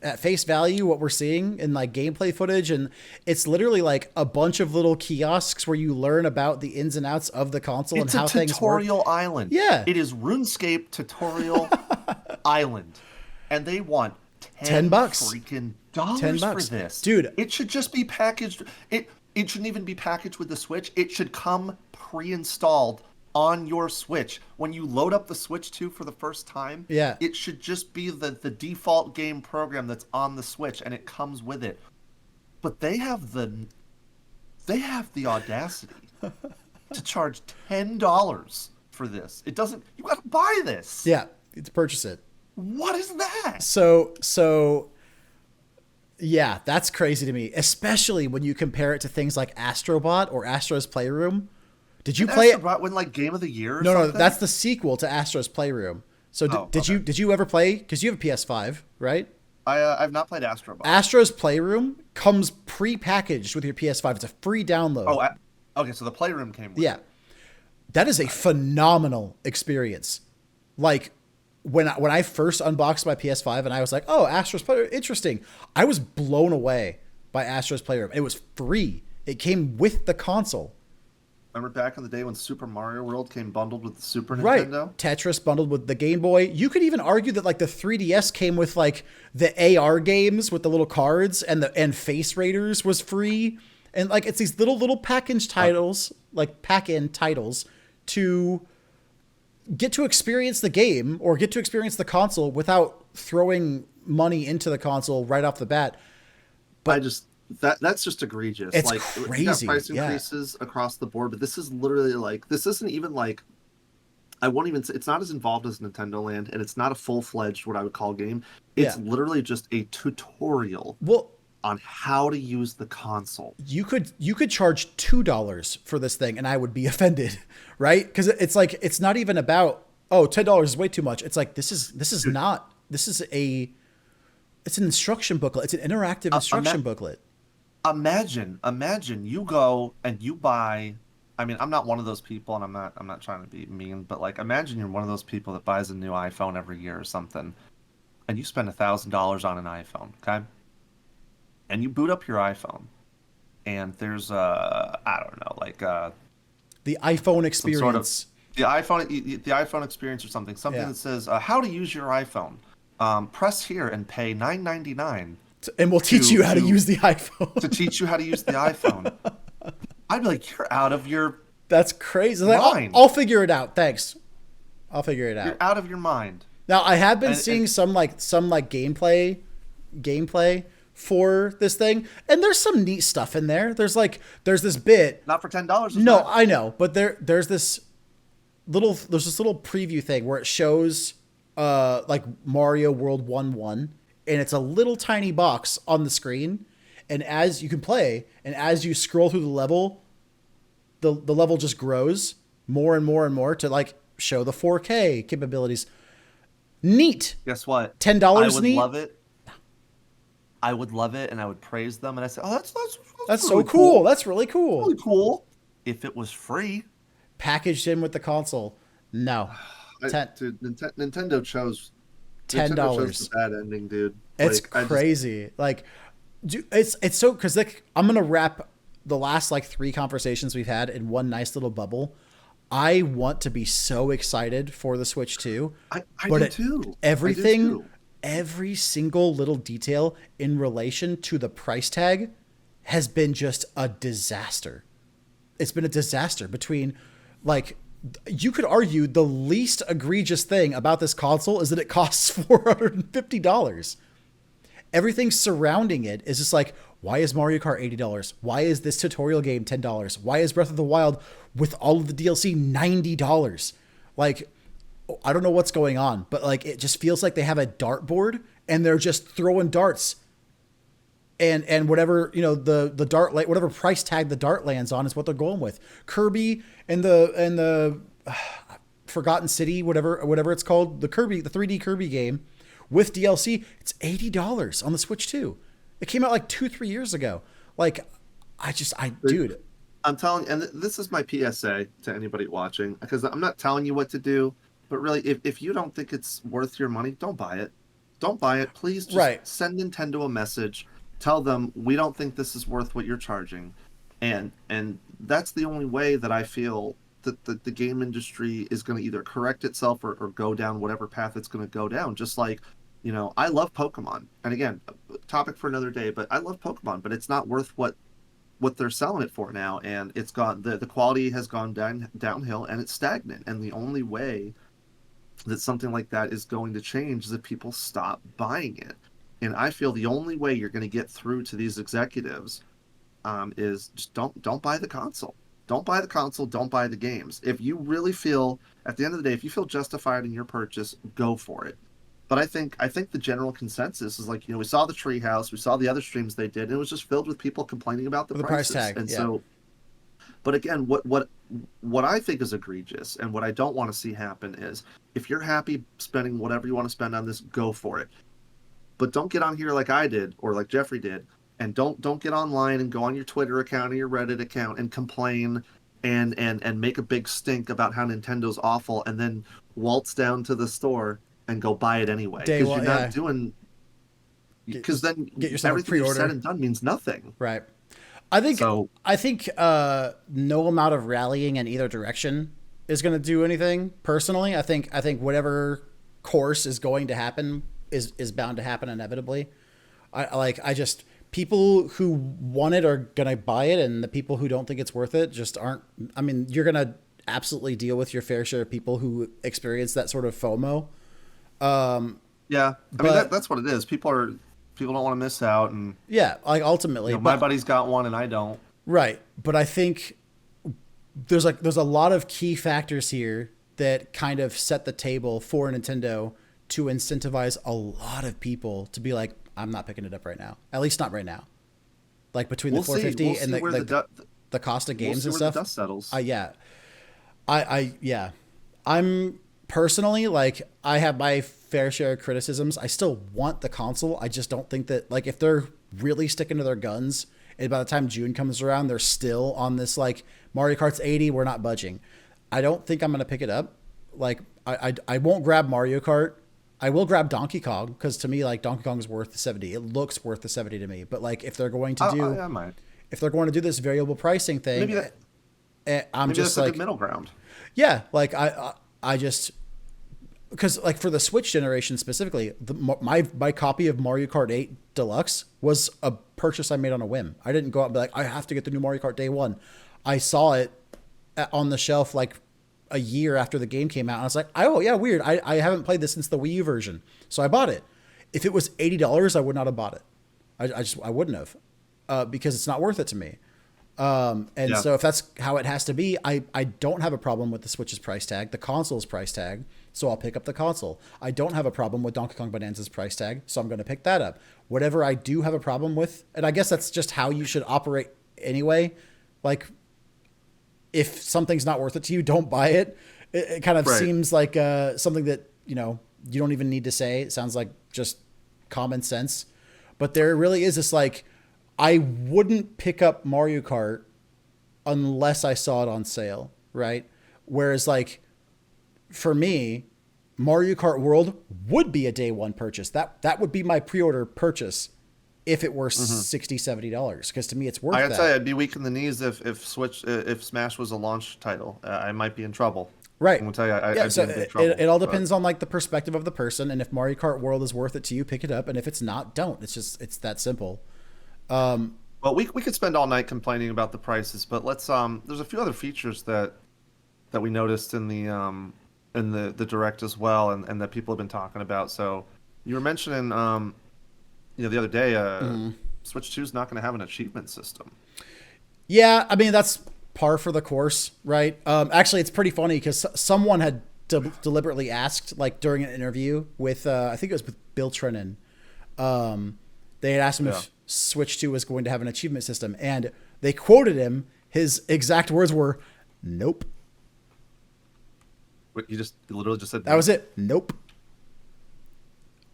at face value what we're seeing in like gameplay footage, and it's literally like a bunch of little kiosks where you learn about the ins and outs of the console It's and how a things work. tutorial island. Yeah. It is RuneScape tutorial island. And they want $10 freaking dollars $10. for this. Dude. It should just be packaged. It shouldn't even be packaged with the Switch. It should come pre-installed on your Switch. When you load up the Switch 2 for the first time, Yeah. it should just be the default game program that's on the Switch, and it comes with it. But they have the audacity to charge $10 for this. It doesn't. You got to buy this. Yeah, to purchase it. What is that? So yeah, that's crazy to me, especially when you compare it to things like Astrobot or Astro's Playroom. Did you play it? Astrobot win like Game of the Year? Or No, something? that's the sequel to Astro's Playroom. So did you ever play? Because you have a PS5, right? I've not played Astrobot. Astro's Playroom comes pre-packaged with your PS5. It's a free download. Oh, okay. So the Playroom came with Yeah. it. That is a phenomenal experience. Like when I first unboxed my PS5 and I was like, "Oh, Astro's Playroom, interesting." I was blown away by Astro's Playroom. It was free. It came with the console. Remember back in the day when Super Mario World came bundled with the Super Right. Nintendo? Tetris bundled with the Game Boy. You could even argue that like the 3DS came with like the AR games with the little cards, and Face Raiders was free. And like it's these little package titles, like pack-in titles to get to experience the game or get to experience the console without throwing money into the console right off the bat. That's just egregious. It's like crazy, you got price yeah. increases across the board, but this is literally like this isn't even like I won't even say it's not as involved as Nintendo Land, and it's not a full-fledged what I would call game. It's literally just a tutorial on how to use the console. You could charge $2 for this thing and I would be offended, right? Because it's like it's not even about $10 is way too much. It's like it's an instruction booklet. It's an interactive instruction booklet. Imagine you go and you buy. I mean, I'm not one of those people, and I'm not trying to be mean, but like, imagine you're one of those people that buys a new iPhone every year or something, and you spend $1,000 on an iPhone, okay? And you boot up your iPhone, and there's I don't know, like The iPhone experience. the iPhone experience or something that says how to use your iPhone. Press here and pay $9.99. And we'll teach you how to use the iPhone. To teach you how to use the iPhone. I'd be like, you're out of your That's crazy. mind. I'll figure it out. Thanks. I'll figure it out. You're out of your mind. Now I have been seeing some gameplay for this thing, and there's some neat stuff in there. There's this bit. Not for $10. No, I know, but there's this little preview thing where it shows like Mario World 1-1, and it's a little tiny box on the screen, and as you can play, and as you scroll through the level, the level just grows more and more and more to like show the 4K capabilities. Neat. Guess what? $10 I neat. would love it, and I would praise them, and I say, "Oh, that's That's really so cool. That's really cool. Really cool. If it was free." Packaged in with the console. No. Dude, Nintendo chose $10. the bad ending, dude. It's crazy. It's so because like I'm gonna wrap the last like 3 conversations we've had in one nice little bubble. I want to be so excited for the Switch 2. I do too. Everything, every single little detail in relation to the price tag has been just a disaster. It's been a disaster between, like, you could argue the least egregious thing about this console is that it costs $450. Everything surrounding it is just like, why is Mario Kart $80? Why is this tutorial game $10? Why is Breath of the Wild with all of the DLC $90? Like, I don't know what's going on, but like, it just feels like they have a dartboard and they're just throwing darts. And whatever, you know, the dart, like whatever price tag the dart lands on is what they're going with. Kirby and the Forgotten City, whatever it's called, the 3D Kirby game with DLC, it's $80 on the Switch too. It came out like 2-3 years ago. Like, dude. I'm telling, and this is my PSA to anybody watching, because I'm not telling you what to do, but really, if you don't think it's worth your money, don't buy it. Don't buy it. Please just send Nintendo a message. Tell them we don't think this is worth what you're charging, and that's the only way that I feel that the game industry is going to either correct itself or go down whatever path it's going to go down. Just like, you know, I love Pokemon, and again, topic for another day, but I love Pokemon, but it's not worth what they're selling it for now, and it's gone. The quality has gone downhill, and it's stagnant. And the only way that something like that is going to change is if people stop buying it. And I feel the only way you're going to get through to these executives is just don't buy the console. Don't buy the console. Don't buy the games. If you really feel, at the end of the day, if you feel justified in your purchase, go for it. But I think the general consensus is like, you know, we saw the Treehouse, we saw the other streams they did, and it was just filled with people complaining about the prices. Price tag. And so, but again, what I think is egregious and what I don't want to see happen is, if you're happy spending whatever you want to spend on this, go for it. But don't get on here like I did or like Jeffrey did, and don't get online and go on your Twitter account or your Reddit account and complain and make a big stink about how Nintendo's awful, and then waltz down to the store and go buy it anyway. Because you're not doing. Because then get yourself everything you said and done means nothing. Right. I think no amount of rallying in either direction is going to do anything. Personally, I think whatever course is going to happen is bound to happen inevitably. People who want it are going to buy it, and the people who don't think it's worth it just aren't. I mean, you're going to absolutely deal with your fair share of people who experience that sort of FOMO. Yeah, I mean that's what it is. People don't want to miss out, and like ultimately, my buddy's got one and I don't. Right, but I think there's a lot of key factors here that kind of set the table for Nintendo to incentivize a lot of people to be like, I'm not picking it up right now. At least not right now. Like between the $450 and the cost of games and stuff. The dust settles. I'm personally, like, I have my fair share of criticisms. I still want the console. I just don't think that, like, if they're really sticking to their guns, and by the time June comes around, they're still on this, like, Mario Kart's 80, we're not budging. I don't think I'm going to pick it up. Like, I won't grab Mario Kart. I will grab Donkey Kong, because to me, like, Donkey Kong is worth the $70. It looks worth the $70 to me. But like, if they're going to do this variable pricing thing, maybe that's like a good middle ground. Yeah, like I just, because like for the Switch generation specifically, my copy of Mario Kart 8 Deluxe was a purchase I made on a whim. I didn't go out and be like, I have to get the new Mario Kart day one. I saw it on the shelf like a year after the game came out, and I was like, oh yeah, weird. I haven't played this since the Wii U version, so I bought it. If it was $80, I would not have bought it. I wouldn't have, because it's not worth it to me. So if that's how it has to be, I don't have a problem with the Switch's price tag, the console's price tag, so I'll pick up the console. I don't have a problem with Donkey Kong Bonanza's price tag, so I'm going to pick that up. Whatever I do have a problem with, and I guess that's just how you should operate anyway, like, if something's not worth it to you, don't buy it. It kind of seems like something that, you know, you don't even need to say. It sounds like just common sense. But there really is this, like, I wouldn't pick up Mario Kart unless I saw it on sale, right? Whereas, like, for me, Mario Kart World would be a day one purchase. That would be my pre-order purchase if it were $60, $70, because to me it's worth that. I gotta tell you, I'd be weak in the knees if Smash was a launch title. I might be in trouble. Right. I'm gonna tell you, I'd be in big trouble. It all depends on like the perspective of the person, and if Mario Kart World is worth it to you, pick it up, and if it's not, don't. It's that simple. Well, we could spend all night complaining about the prices, but let's there's a few other features that we noticed in the direct as well, and that people have been talking about. So you were mentioning the other day Switch 2 is not going to have an achievement system. Yeah, I mean that's par for the course, right? Actually, it's pretty funny because someone had deliberately asked, like during an interview with, I think it was with Bill Trennan, they had asked him if Switch 2 was going to have an achievement system, and they quoted him. His exact words were, "Nope." What, you just literally just said That was it. Nope.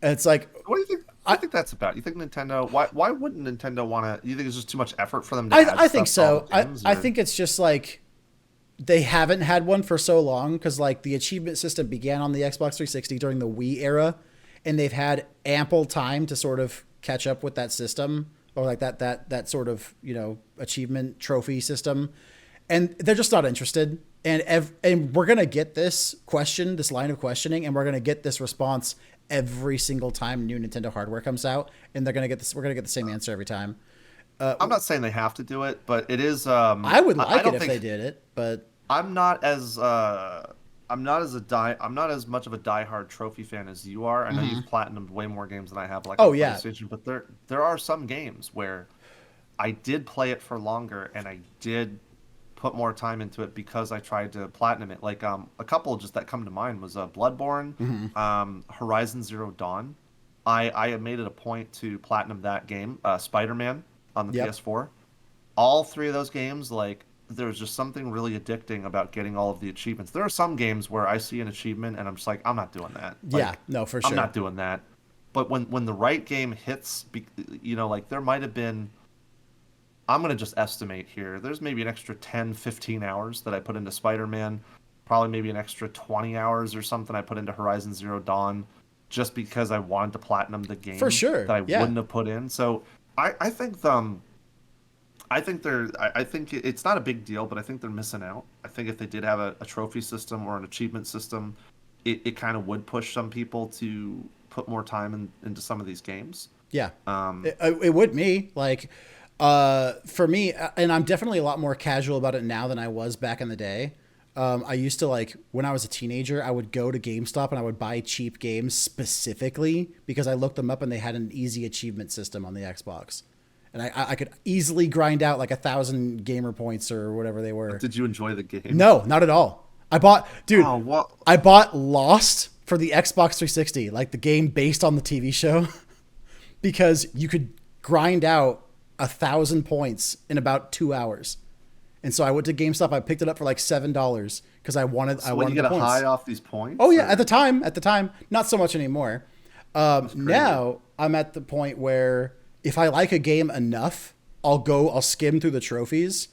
And it's like, What do you think? What do you think that's about? You think Nintendo? Why wouldn't Nintendo want to? You think it's just too much effort for them to? I think so. I Or... think it's just like they haven't had one for so long because like the achievement system began on the Xbox 360 during the Wii era, and they've had ample time to sort of catch up with that system or like that sort of achievement trophy system, and they're just not interested. And we're gonna get this line of questioning, and we're gonna get this response every single time new Nintendo hardware comes out, and they're gonna get this. We're gonna get the same answer every time. I'm not saying they have to do it, but it is. I would like don't it if think, they did it, but I'm not as I'm not as much of a diehard trophy fan as you are. I know you've platinumed way more games than I have, like oh on yeah, PlayStation, but there are some games where I did play it for longer and I did put more time into it because I tried to platinum it. Like a couple just that come to mind was Bloodborne, Horizon Zero Dawn. I had made it a point to platinum that game, Spider-Man on the Yep. PS4. All three of those games, like there's just something really addicting about getting all of the achievements. There are some games where I see an achievement and I'm just like, I'm not doing that. Like, yeah, no, for I'm sure. not doing that. But when the right game hits, like there might have been, I'm going to just estimate here. There's maybe an extra 10, 15 hours that I put into Spider-Man, probably maybe an extra 20 hours or something I put into Horizon Zero Dawn just because I wanted to platinum the game For sure, that I yeah. wouldn't have put in. So I think I think it's not a big deal, but I think they're missing out. I think if they did have a trophy system or an achievement system, it kind of would push some people to put more time into some of these games. Yeah, Um, it would me like for me, and I'm definitely a lot more casual about it now than I was back in the day. I used to like when I was a teenager, I would go to GameStop and I would buy cheap games specifically because I looked them up and they had an easy achievement system on the Xbox, and I could easily grind out like 1,000 gamer points or whatever they were. did you enjoy the game? No, not at all. I bought, dude. Oh, what? I bought Lost for the Xbox 360, like the game based on the TV show, because you could grind out 1,000 points in about 2 hours. And so I went to GameStop. I picked it up for like $7 because I wanted. So I when wanted you the get a points. high off these points? Oh yeah, or- at the time, not so much anymore. Now I'm at the point where if I like a game enough, I'll skim through the trophies,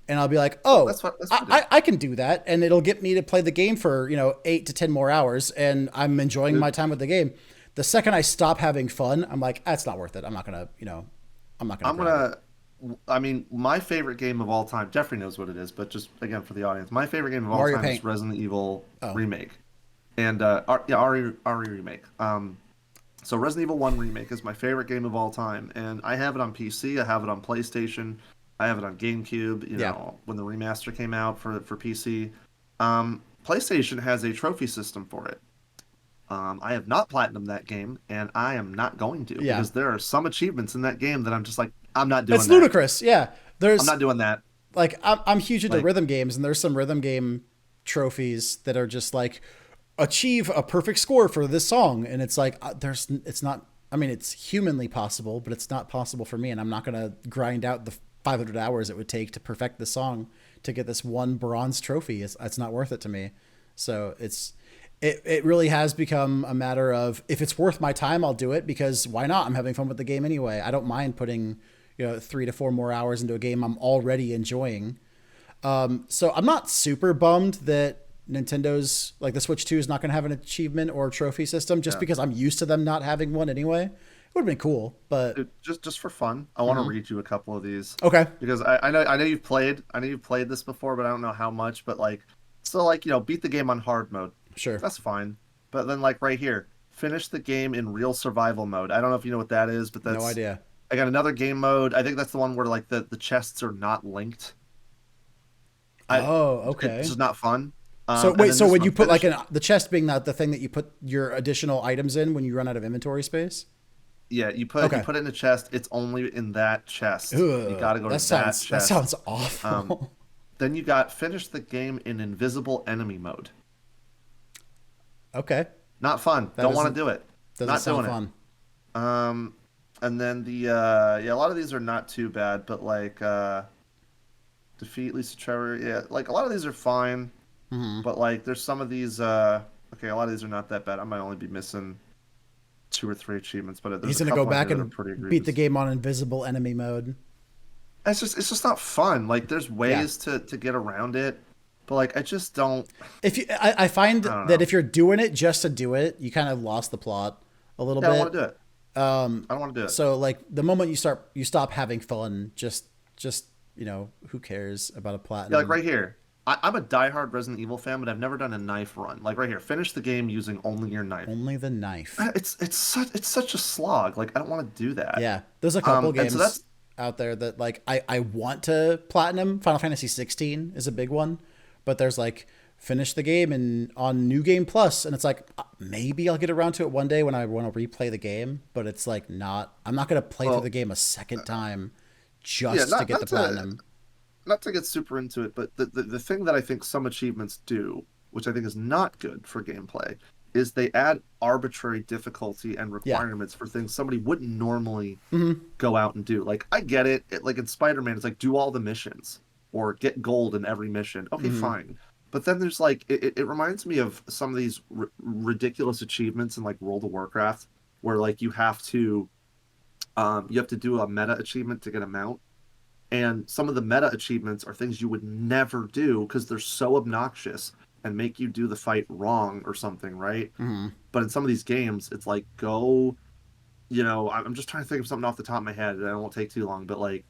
and I'll be like, oh, That's what I do. I can do that, and it'll get me to play the game for 8 to 10 more hours, and I'm enjoying my time with the game. The second I stop having fun, I'm like, that's not worth it. I'm not gonna, I'm not gonna. I'm grab it. gonna. I mean, my favorite game of all time. Jeffrey knows what it is, but just again for the audience, my favorite game of all Mario time Paint. is Resident Evil Oh. remake, and RE remake. So Resident Evil 1 remake is my favorite game of all time, and I have it on PC. I have it on PlayStation. I have it on GameCube. Yeah. When the remaster came out for PC, PlayStation has a trophy system for it. I have not platinumed that game, and I am not going to Yeah. because there are some achievements in that game that I'm just like, I'm not doing It's that. ludicrous. Yeah, there's I'm not doing that. like I'm huge into Like- rhythm games, and there's some rhythm game trophies that are just like achieve a perfect score for this song, and it's like it's not. I mean, it's humanly possible, but it's not possible for me, and I'm not gonna grind out the 500 hours it would take to perfect the song to get this one bronze trophy. It's not worth it to me. So it really has become a matter of if it's worth my time, I'll do it because why not? I'm having fun with the game anyway. I don't mind putting 3 to 4 more hours into a game I'm already enjoying. So I'm not super bummed that Nintendo's like the Switch 2 is not going to have an achievement or trophy system just because I'm used to them not having one anyway. It would have been cool, but Dude, just for fun, I want to read you a couple of these okay. because I know you've played this before, but I don't know how much. But like, still like beat the game on hard mode. Sure. That's fine. But then like right here, finish the game in real survival mode. I don't know if you know what that is, but that's No idea. I got another game mode. I think that's the one where like the chests are not linked. I Oh, It's okay. just not fun. So And wait, then so this when one you put like finished. the chest being the thing that you put your additional items in when you run out of inventory space? Yeah, you Okay. put it in a chest. It's only in that chest. You got Ugh, to go to that that chest. sounds Um, awful. then you got finish the game in invisible enemy mode. Okay. Not fun. That Don't want to doesn't do it. doesn't Not sound doing it. fun. Um, and then yeah, a lot of these are not too bad, but like defeat Lisa Trevor, yeah, like a lot of these are fine, Hmm. but like there's some of these okay, a lot of these are not that bad. I might only be missing two or three achievements, but He's there's a gonna go couple in here back that are and pretty beat the egregious. game on invisible enemy mode. It's just not fun. Like there's Yeah. ways to get around it, but like I just don't. If you, I find I don't that know. if you're doing it just to do it, you kind of lost the plot a little Yeah, I don't want bit. to do it. Um, I don't want to do it. so like the moment you stop having fun, just who cares about a Yeah, like platinum? right here. I'm a diehard Resident Evil fan, but I've never done a knife run. Like right here, finish the game using only your knife. Only the knife. It's such a slog. Like I don't want to do that. Yeah, there's a couple And so games that's out there that like I want to platinum. Final Fantasy 16 is a big one, but there's like finish the game and on New Game Plus, and it's like maybe I'll get around to it one day when I want to replay the game, but it's like not. I'm not gonna play through the well, game a second time yeah, just to get the platinum. not to get super into it, but the thing that I think some achievements do, which I think is not good for gameplay, is they add arbitrary difficulty and Yeah. requirements for things somebody wouldn't normally Hmm. go out and do. Like I get it, like in Spider-Man, it's like do all the missions or get gold in every mission. Okay, Hmm. fine. But then there's like it reminds me of some of these ridiculous achievements in like World of Warcraft where like you have to do a meta achievement to get a mount, and some of the meta achievements are things you would never do because they're so obnoxious and make you do the fight wrong or something, right? Hmm. But in some of these games, it's like I'm just trying to think of something off the top of my head, and it won't take too long, but like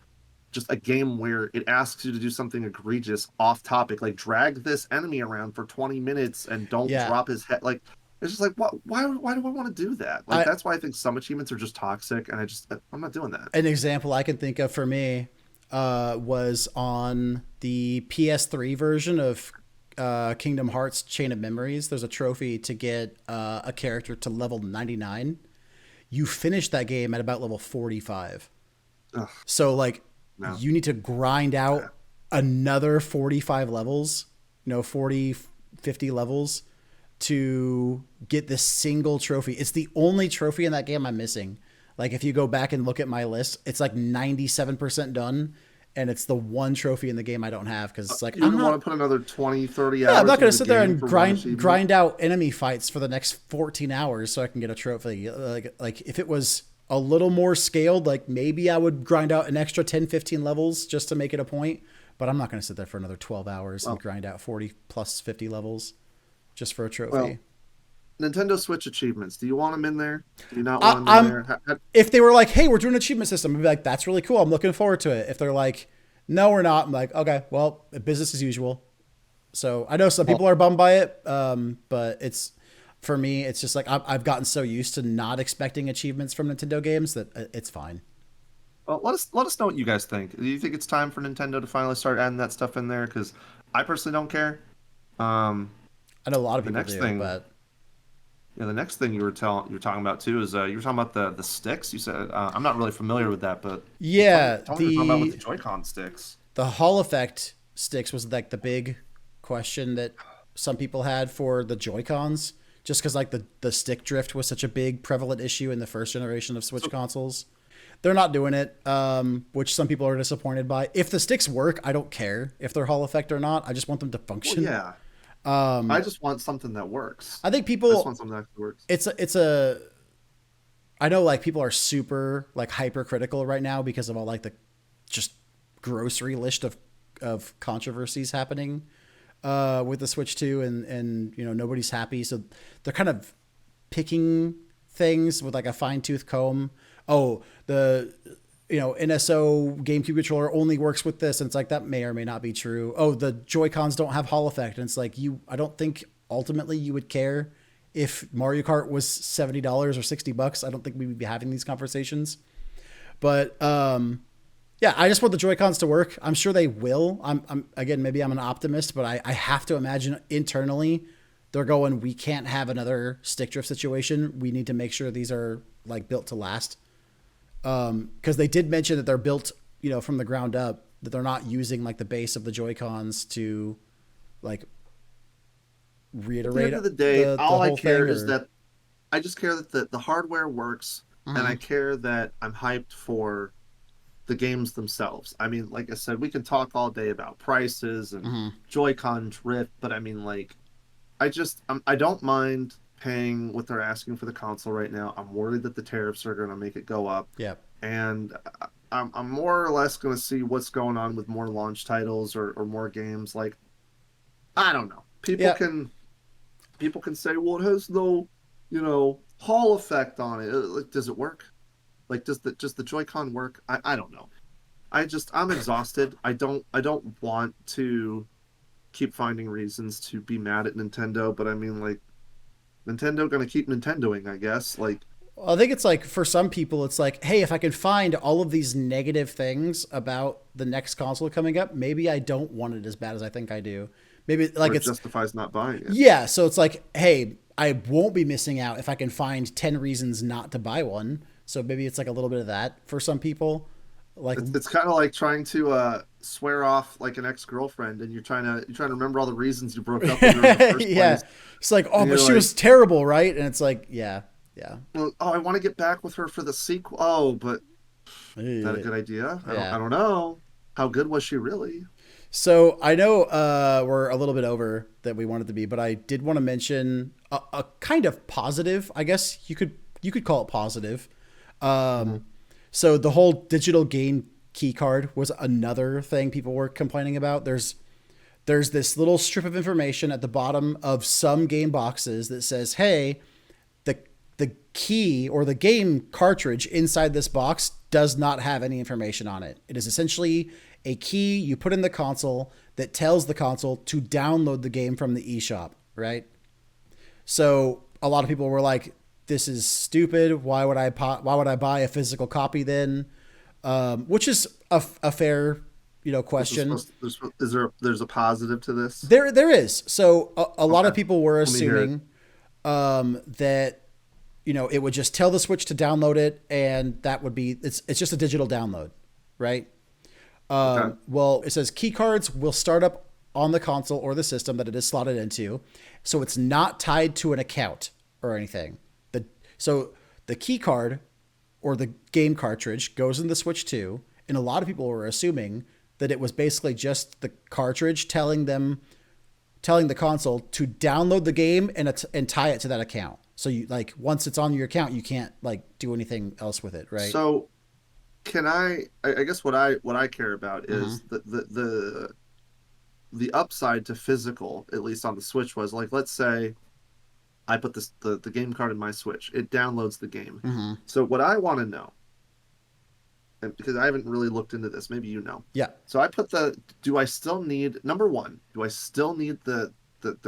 just a game where it asks you to do something egregious off topic, like drag this enemy around for 20 minutes and don't Yeah. drop his head. Like it's just like why do I want to do that? Like I that's why I think some achievements are just toxic, and I'm not doing that. An example I can think of for me was on the PS3 version of Kingdom Hearts Chain of Memories. There's a trophy to get a character to level 99. You finish that game at about level 45. Ugh, So, like, no. you need to grind out another 45 levels, 40, 50 levels to get this single trophy. It's the only trophy in that game I'm missing. Like if you go back and look at my list, it's like 97% done, and it's the one trophy in the game I don't have because it's like You I'm would want to not. put another 20, 30 Yeah, I'm hours not into gonna the sit there game and for one achievement. grind out enemy fights for the next 14 hours so I can get a trophy. Like if it was a little more scaled, like maybe I would grind out an extra 10, 15 levels just to make it a point. But I'm not gonna sit there for another 12 hours and Well, grind out 40 plus 50 levels just for a well, trophy. Nintendo Switch achievements. Do you want them in there? Do you not I, want them in I'm there? if they were like, "Hey, we're doing an achievement system," I'd be like, "That's really cool. I'm looking forward to it." If they're like, "No, we're not," I'm like, "Okay, well, business as usual." So I know some Well, people are bummed by it, but it's for me, it's just like I've gotten so used to not expecting achievements from Nintendo games that it's fine. well, let us know what you guys think. Do you think it's time for Nintendo to finally start adding that stuff in there? Because I personally don't care. Um, I know a lot of the people next do, thing, but the next thing you were talking about too is you were talking about the sticks. You said I'm not really familiar with that, but yeah, tell me what you're talking about with the Joy-Con sticks. the Hall effect sticks was like the big question that some people had for the Joy Cons, just because like the stick drift was such a big prevalent issue in the first generation of Switch So, consoles. They're not doing it, which some people are disappointed by. If the sticks work, I don't care if they're Hall effect or not. I just want them to well, function. yeah, I Um, just want something that works. I think I just want people, something that actually works. it's a. I know like people are super like hypercritical right now because of all like the just grocery list of controversies happening with the Switch 2, and nobody's happy, so they're kind of picking things with like a fine tooth comb. Oh, the NSO GameCube controller only works with this, and it's like that may or may not be true. Oh, the Joy Cons don't have Hall effect, and it's like I don't think ultimately you would care if Mario Kart was $70 or $60. I don't think we would be having these conversations. But yeah, I just want the Joy-Cons to work. I'm sure they will. I'm again, maybe I'm an optimist, but I have to imagine internally they're going, we can't have another stick drift situation. We need to make sure these are like built to last. Because they did mention that they're built, from the ground up, that they're not using like the base of the Joy-Cons to like At the reiterate end of the day, the all I whole care thing, is or... that I just care that the hardware works, and I care that I'm hyped for the games themselves. I mean, like I said, we can talk all day about prices and Joy-Con drift, but I mean, like, I don't mind paying what they're asking for the console right now. I'm worried that the tariffs are going to make it go up, Yeah. and I'm more or less going to see what's going on with more launch titles or more games. Like, I don't know. Yeah. People can say, well, it has no, Hall effect on it. Like, does it work? Like, does the Joy-Con work? I don't know. I'm exhausted. I don't want to keep finding reasons to be mad at Nintendo, but I mean, like, Nintendo gonna keep Nintendoing, I guess. Like, I think it's like, for some people, it's like, hey, if I can find all of these negative things about the next console coming up, maybe I don't want it as bad as I think I do. Maybe like where it it's... justifies not buying it. Yeah, so it's like, hey, I won't be missing out if I can find 10 reasons not to buy one. So maybe it's like a little bit of that for some people. Like, It's kind of like trying to swear off like an ex-girlfriend, and you're trying to remember all the reasons you broke up with her in the first yeah, place. it's like, oh, And but you're she like, was terrible, right? And it's like, yeah, yeah, well, oh, I want to get back with her for the sequel. Oh, but is that a good idea? I yeah. don't know. How good was she really? So I know we're a little bit over that we wanted to be, but I did want to mention a kind of positive, I guess you could call it positive. So the whole digital game key card was another thing people were complaining about. There's this little strip of information at the bottom of some game boxes that says, hey, the key or the game cartridge inside this box does not have any information on it. It is essentially a key you put in the console that tells the console to download the game from the eShop, right? So a lot of people were like, this is stupid. Why would I buy a physical copy then? Which is a fair, question. There's a positive to this? There is. So a lot of Okay. people were Let me hear it. assuming that it would just tell the Switch to download it, and that would be it's just a digital download, right? Okay. Well, it says key cards will start up on the console or the system that it is slotted into, so it's not tied to an account or anything. So the key card or the game cartridge goes in the Switch 2, and a lot of people were assuming that it was basically just the cartridge telling the console to download the game and tie it to that account. So you, like, once it's on your account, you can't like do anything else with it, right? So can I guess what I care about is the upside to physical, at least on the Switch, was like, let's say I put the game card in my Switch, it downloads the game. So what I want to know, and because I haven't really looked into this, maybe you know. Yeah. So I put do I still need, number one, do I still need the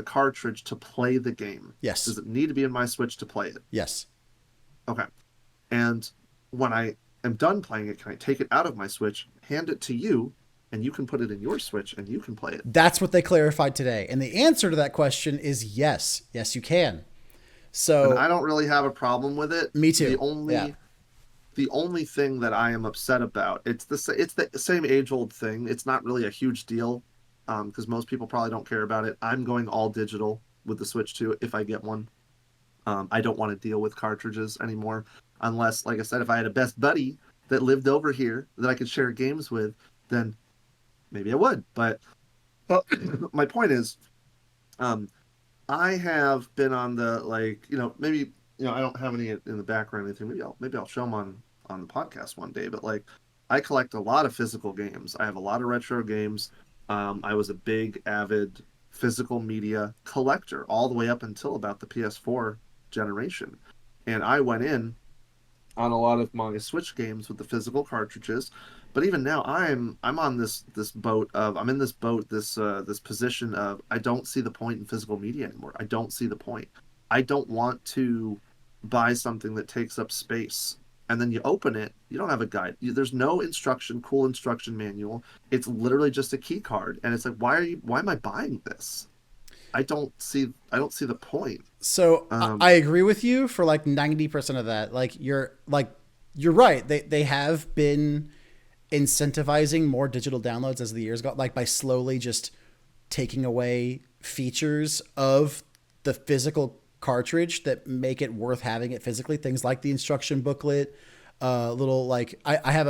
cartridge to play the game? Yes. Does it need to be in my Switch to play it? Yes. Okay. And when I am done playing it, can I take it out of my Switch, hand it to you, and you can put it in your Switch and you can play it? That's what they clarified today. And the answer to that question is yes. Yes, you can. So And I don't really have a problem with it. Me too. The only thing that I am upset about, it's the same age old thing. It's not really a huge deal, because most people probably don't care about it. I'm going all digital with the Switch 2 if I get one. I don't want to deal with cartridges anymore, unless, like I said, if I had a best buddy that lived over here that I could share games with, then maybe I would. But well, my point is, I have been on the, like, maybe, I don't have any in the background or anything. Maybe I'll show them on the podcast one day. But like, I collect a lot of physical games. I have a lot of retro games. I was a big avid physical media collector all the way up until about the PS4 generation, and I went in on a lot of my Switch games with the physical cartridges. But even now, I'm on this boat of I'm in this boat this position of I don't see the point in physical media anymore. I don't see the point. I don't want to buy something that takes up space and then you open it, you don't have a guide. There's no cool instruction manual. It's literally just a key card, and it's like, why am I buying this? I don't see the point. So I agree with you for like 90% of that. You're right. They have been incentivizing more digital downloads as the years go, like by slowly just taking away features of the physical cartridge that make it worth having it physically. Things like the instruction booklet, little like I have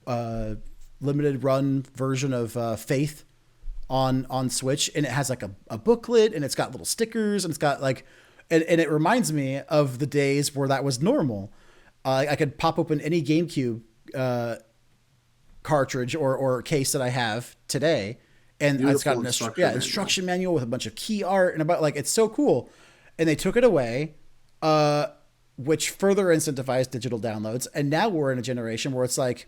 a limited run version of Faith on Switch, and it has like a booklet, and it's got little stickers, and it's got like, and it reminds me of the days where that was normal. I could pop open any GameCube cartridge or case that I have today, and it's got an instruction manual with a bunch of key art and about like, it's so cool. And they took it away, which further incentivized digital downloads. And now we're in a generation where it's like,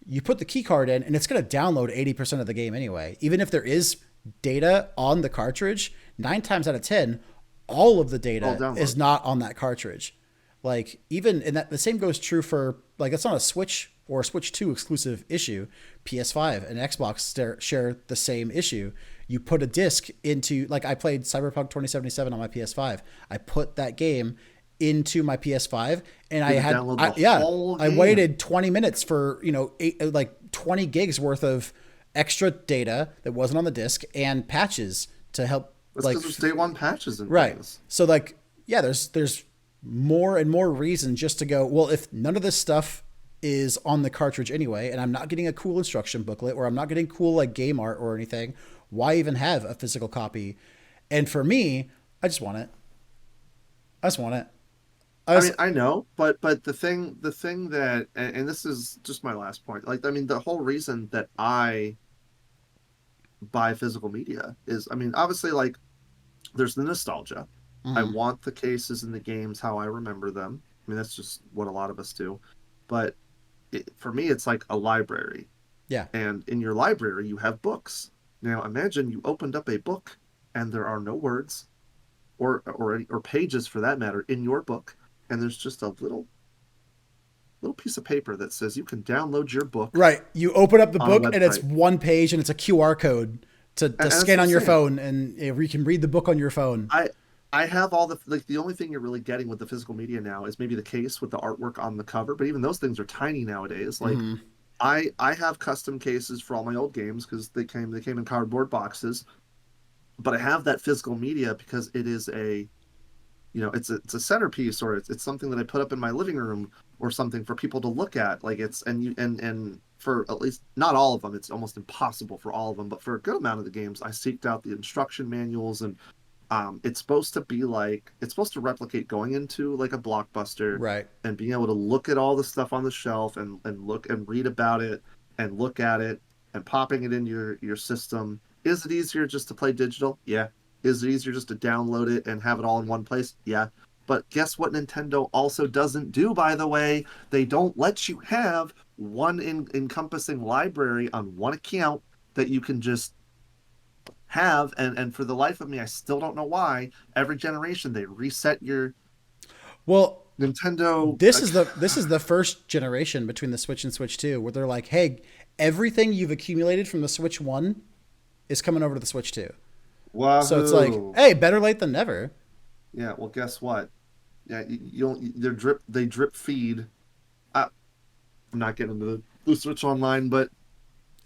you put the key card in and it's going to download 80% of the game anyway. Even if there is data on the cartridge, 9 times out of 10, all of the data is not on that cartridge. Like even, and that the same goes true for like, it's not a Switch or a Switch 2 exclusive issue. PS5 and Xbox share the same issue. You put a disc into, like I played Cyberpunk 2077 on my PS5. I put that game into my PS5 and I waited 20 minutes for, 20 gigs worth of extra data that wasn't on the disc and patches to help. That's because there's day one patches and right. things. So like, yeah, there's more and more reason just to go, well, if none of this stuff is on the cartridge anyway, and I'm not getting a cool instruction booklet or I'm not getting cool like game art or anything, why even have a physical copy? And for me, I just want it. I mean, I know, but the thing that, and this is just my last point. Like, I mean, the whole reason that I buy physical media is, I mean, obviously, like, there's the nostalgia. I want the cases and the games how I remember them. I mean, that's just what a lot of us do. But for me, it's like a library. Yeah. And in your library, you have books. Now, imagine you opened up a book and there are no words or pages for that matter in your book, and there's just a little piece of paper that says you can download your book. Right. You open up the book and it's one page and it's a QR code to scan on your phone, and you can read the book on your phone. I have all the only thing you're really getting with the physical media now is maybe the case with the artwork on the cover, but even those things are tiny nowadays. Like I have custom cases for all my old games because they came in cardboard boxes, but I have that physical media because it is it's a centerpiece, or it's something that I put up in my living room or something for people to look at. Like and for at least not all of them, it's almost impossible for all of them, but for a good amount of the games, I seeked out the instruction manuals, and it's supposed to replicate going into like a Blockbuster, right, and being able to look at all the stuff on the shelf and look and read about it and look at it and popping it in your system. Is it easier just to play digital? Yeah. Is it easier just to download it and have it all in one place? Yeah. But guess what Nintendo also doesn't do, by the way? They don't let you have one encompassing library on one account that you can just have. And for the life of me, I still don't know why every generation they reset your Nintendo. This is the first generation between the Switch and Switch 2 where they're like, hey, everything you've accumulated from the Switch 1 is coming over to the Switch 2. Wahoo. So it's like, hey, better late than never. Yeah, well, guess what? Yeah, they drip feed. I'm not getting into the Switch Online, but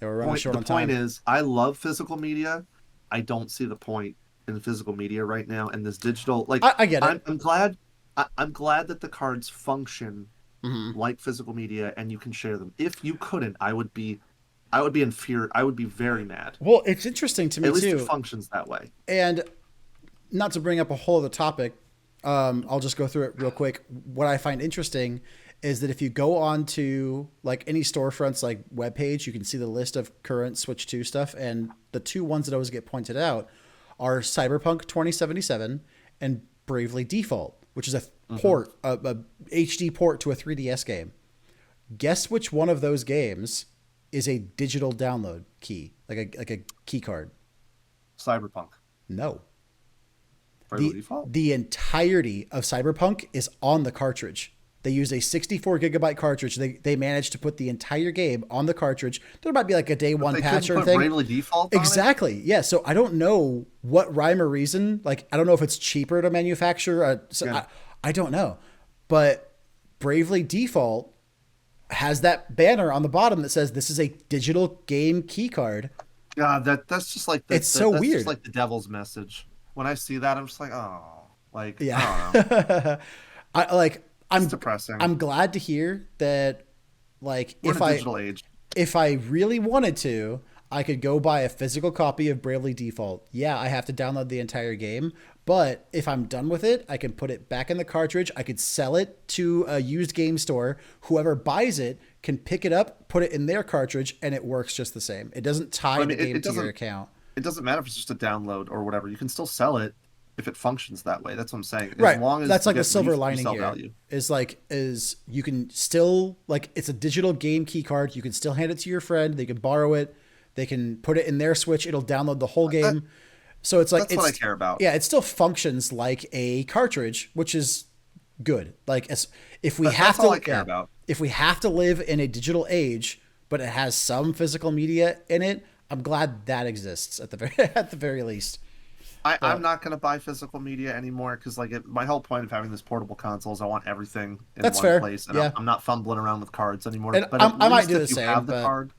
the point is, I love physical media. I don't see the point in the physical media right now, and this digital. Like, I get it. I'm glad that the cards function like physical media, and you can share them. If you couldn't, I would be infuriated. I would be very mad. Well, it's interesting to me too. At least it functions that way. And not to bring up a whole other topic, I'll just go through it real quick. What I find interesting is that if you go on to like any storefronts like webpage, you can see the list of current Switch 2 stuff. And the two ones that always get pointed out are Cyberpunk 2077 and Bravely Default, which is a port, a HD port to a 3DS game. Guess which one of those games is a digital download key, like a key card? Cyberpunk. No. Bravely Default? The entirety of Cyberpunk is on the cartridge. They use a 64 gigabyte cartridge. They managed to put the entire game on the cartridge. There might be like a day one They patch couldn't or put thing. Bravely Default on it? Exactly. Yeah. So I don't know what rhyme or reason. Like, I don't know if it's cheaper to manufacture. Yeah. I don't know. But Bravely Default has that banner on the bottom that says this is a digital game key card. God, that's just like It's so that's weird. just like the devil's message. When I see that, I'm just like, oh, like, Yeah. I don't know. I'm It's depressing. I'm glad to hear that. Like, We're in a digital age. if I really wanted to, I could go buy a physical copy of Bravely Default. Yeah, I have to download the entire game, but if I'm done with it, I can put it back in the cartridge. I could sell it to a used game store. Whoever buys it can pick it up, put it in their cartridge, and it works just the same. It doesn't tie I mean, the game it to your doesn't. account. It doesn't matter if it's just a download or whatever. You can still sell it if it functions that way. That's what I'm saying. As Right. long as That's you like the get silver lining resale here. value. Is you can still, like, it's a digital game key card. You can still hand it to your friend. They can borrow it. They can put it in their Switch. It'll download the whole game. So it's like, That's what I care about. Yeah, it still functions like a cartridge, which is good. Like, if we That's have to, all I care about. if we have to live in a digital age, but it has some physical media in it, I'm glad that exists at the at the very least. I'm not going to buy physical media anymore because my whole point of having this portable console is I want everything in That's one fair. place, and Yeah. I'm not fumbling around with cards anymore. And But I at might least do if the you same, have the but- card,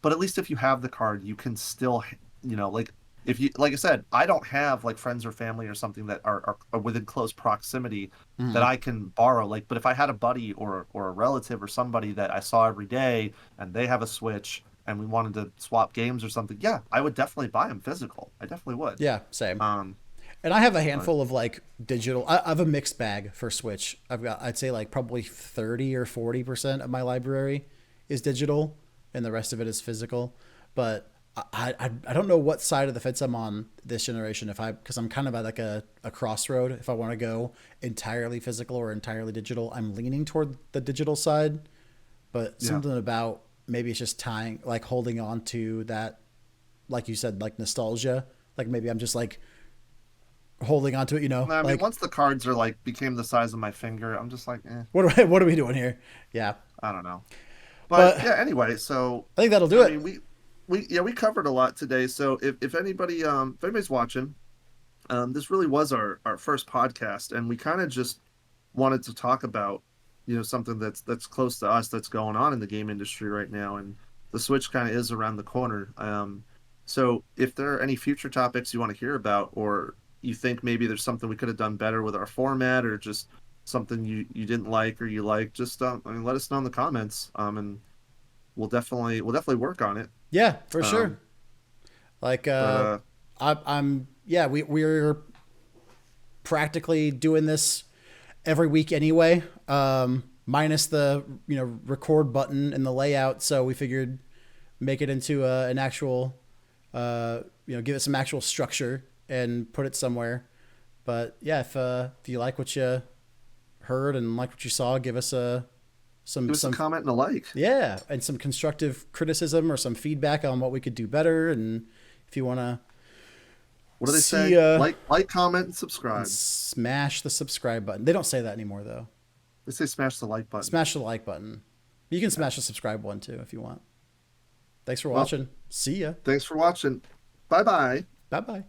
but at least if you have the card, you can still, like if you, like I said, I don't have like friends or family or something that are within close proximity Mm-hmm. that I can borrow. Like, but if I had a buddy or a relative or somebody that I saw every day and they have a Switch and we wanted to swap games or something, yeah, I would definitely buy them physical. I definitely would. Yeah, same. Um, And I have a handful of like digital. I have a mixed bag for Switch. I'd say like probably 30 or 40% of my library is digital, and the rest of it is physical. But I don't know what side of the fence I'm on this generation. Because I'm kind of at like a crossroad. If I want to go entirely physical or entirely digital, I'm leaning toward the digital side. But Yeah. something about maybe it's just holding on to that, like you said, like nostalgia. Like maybe I'm just like holding on to it, I mean, like, once the cards are like became the size of my finger, I'm just like, what are we doing here? Yeah. I don't know. But, But- yeah, anyway, so I think that'll do I it. mean, we covered a lot today. So if anybody's watching, this really was our first podcast, and we kind of just wanted to talk about something that's close to us that's going on in the game industry right now, and the Switch kind of is around the corner. So if there are any future topics you want to hear about, or you think maybe there's something we could have done better with our format, or just something you didn't like or you like, just let us know in the comments, and we'll definitely work on it. Yeah, for sure. Like, uh, we're practically doing this every week anyway, minus the, record button and the layout. So we figured make it into an actual, give it some actual structure and put it somewhere. But yeah, if you like what you heard and like what you saw, give us some comment and a like. Yeah, and some constructive criticism or some feedback on what we could do better. And if you want to, What do they see, say? Like, comment, and subscribe. smash the subscribe button. They don't say that anymore though. They say smash the like button. Smash the like button. You can smash the subscribe one too if you want. Thanks for watching. See ya. Thanks for watching. Bye bye. Bye bye.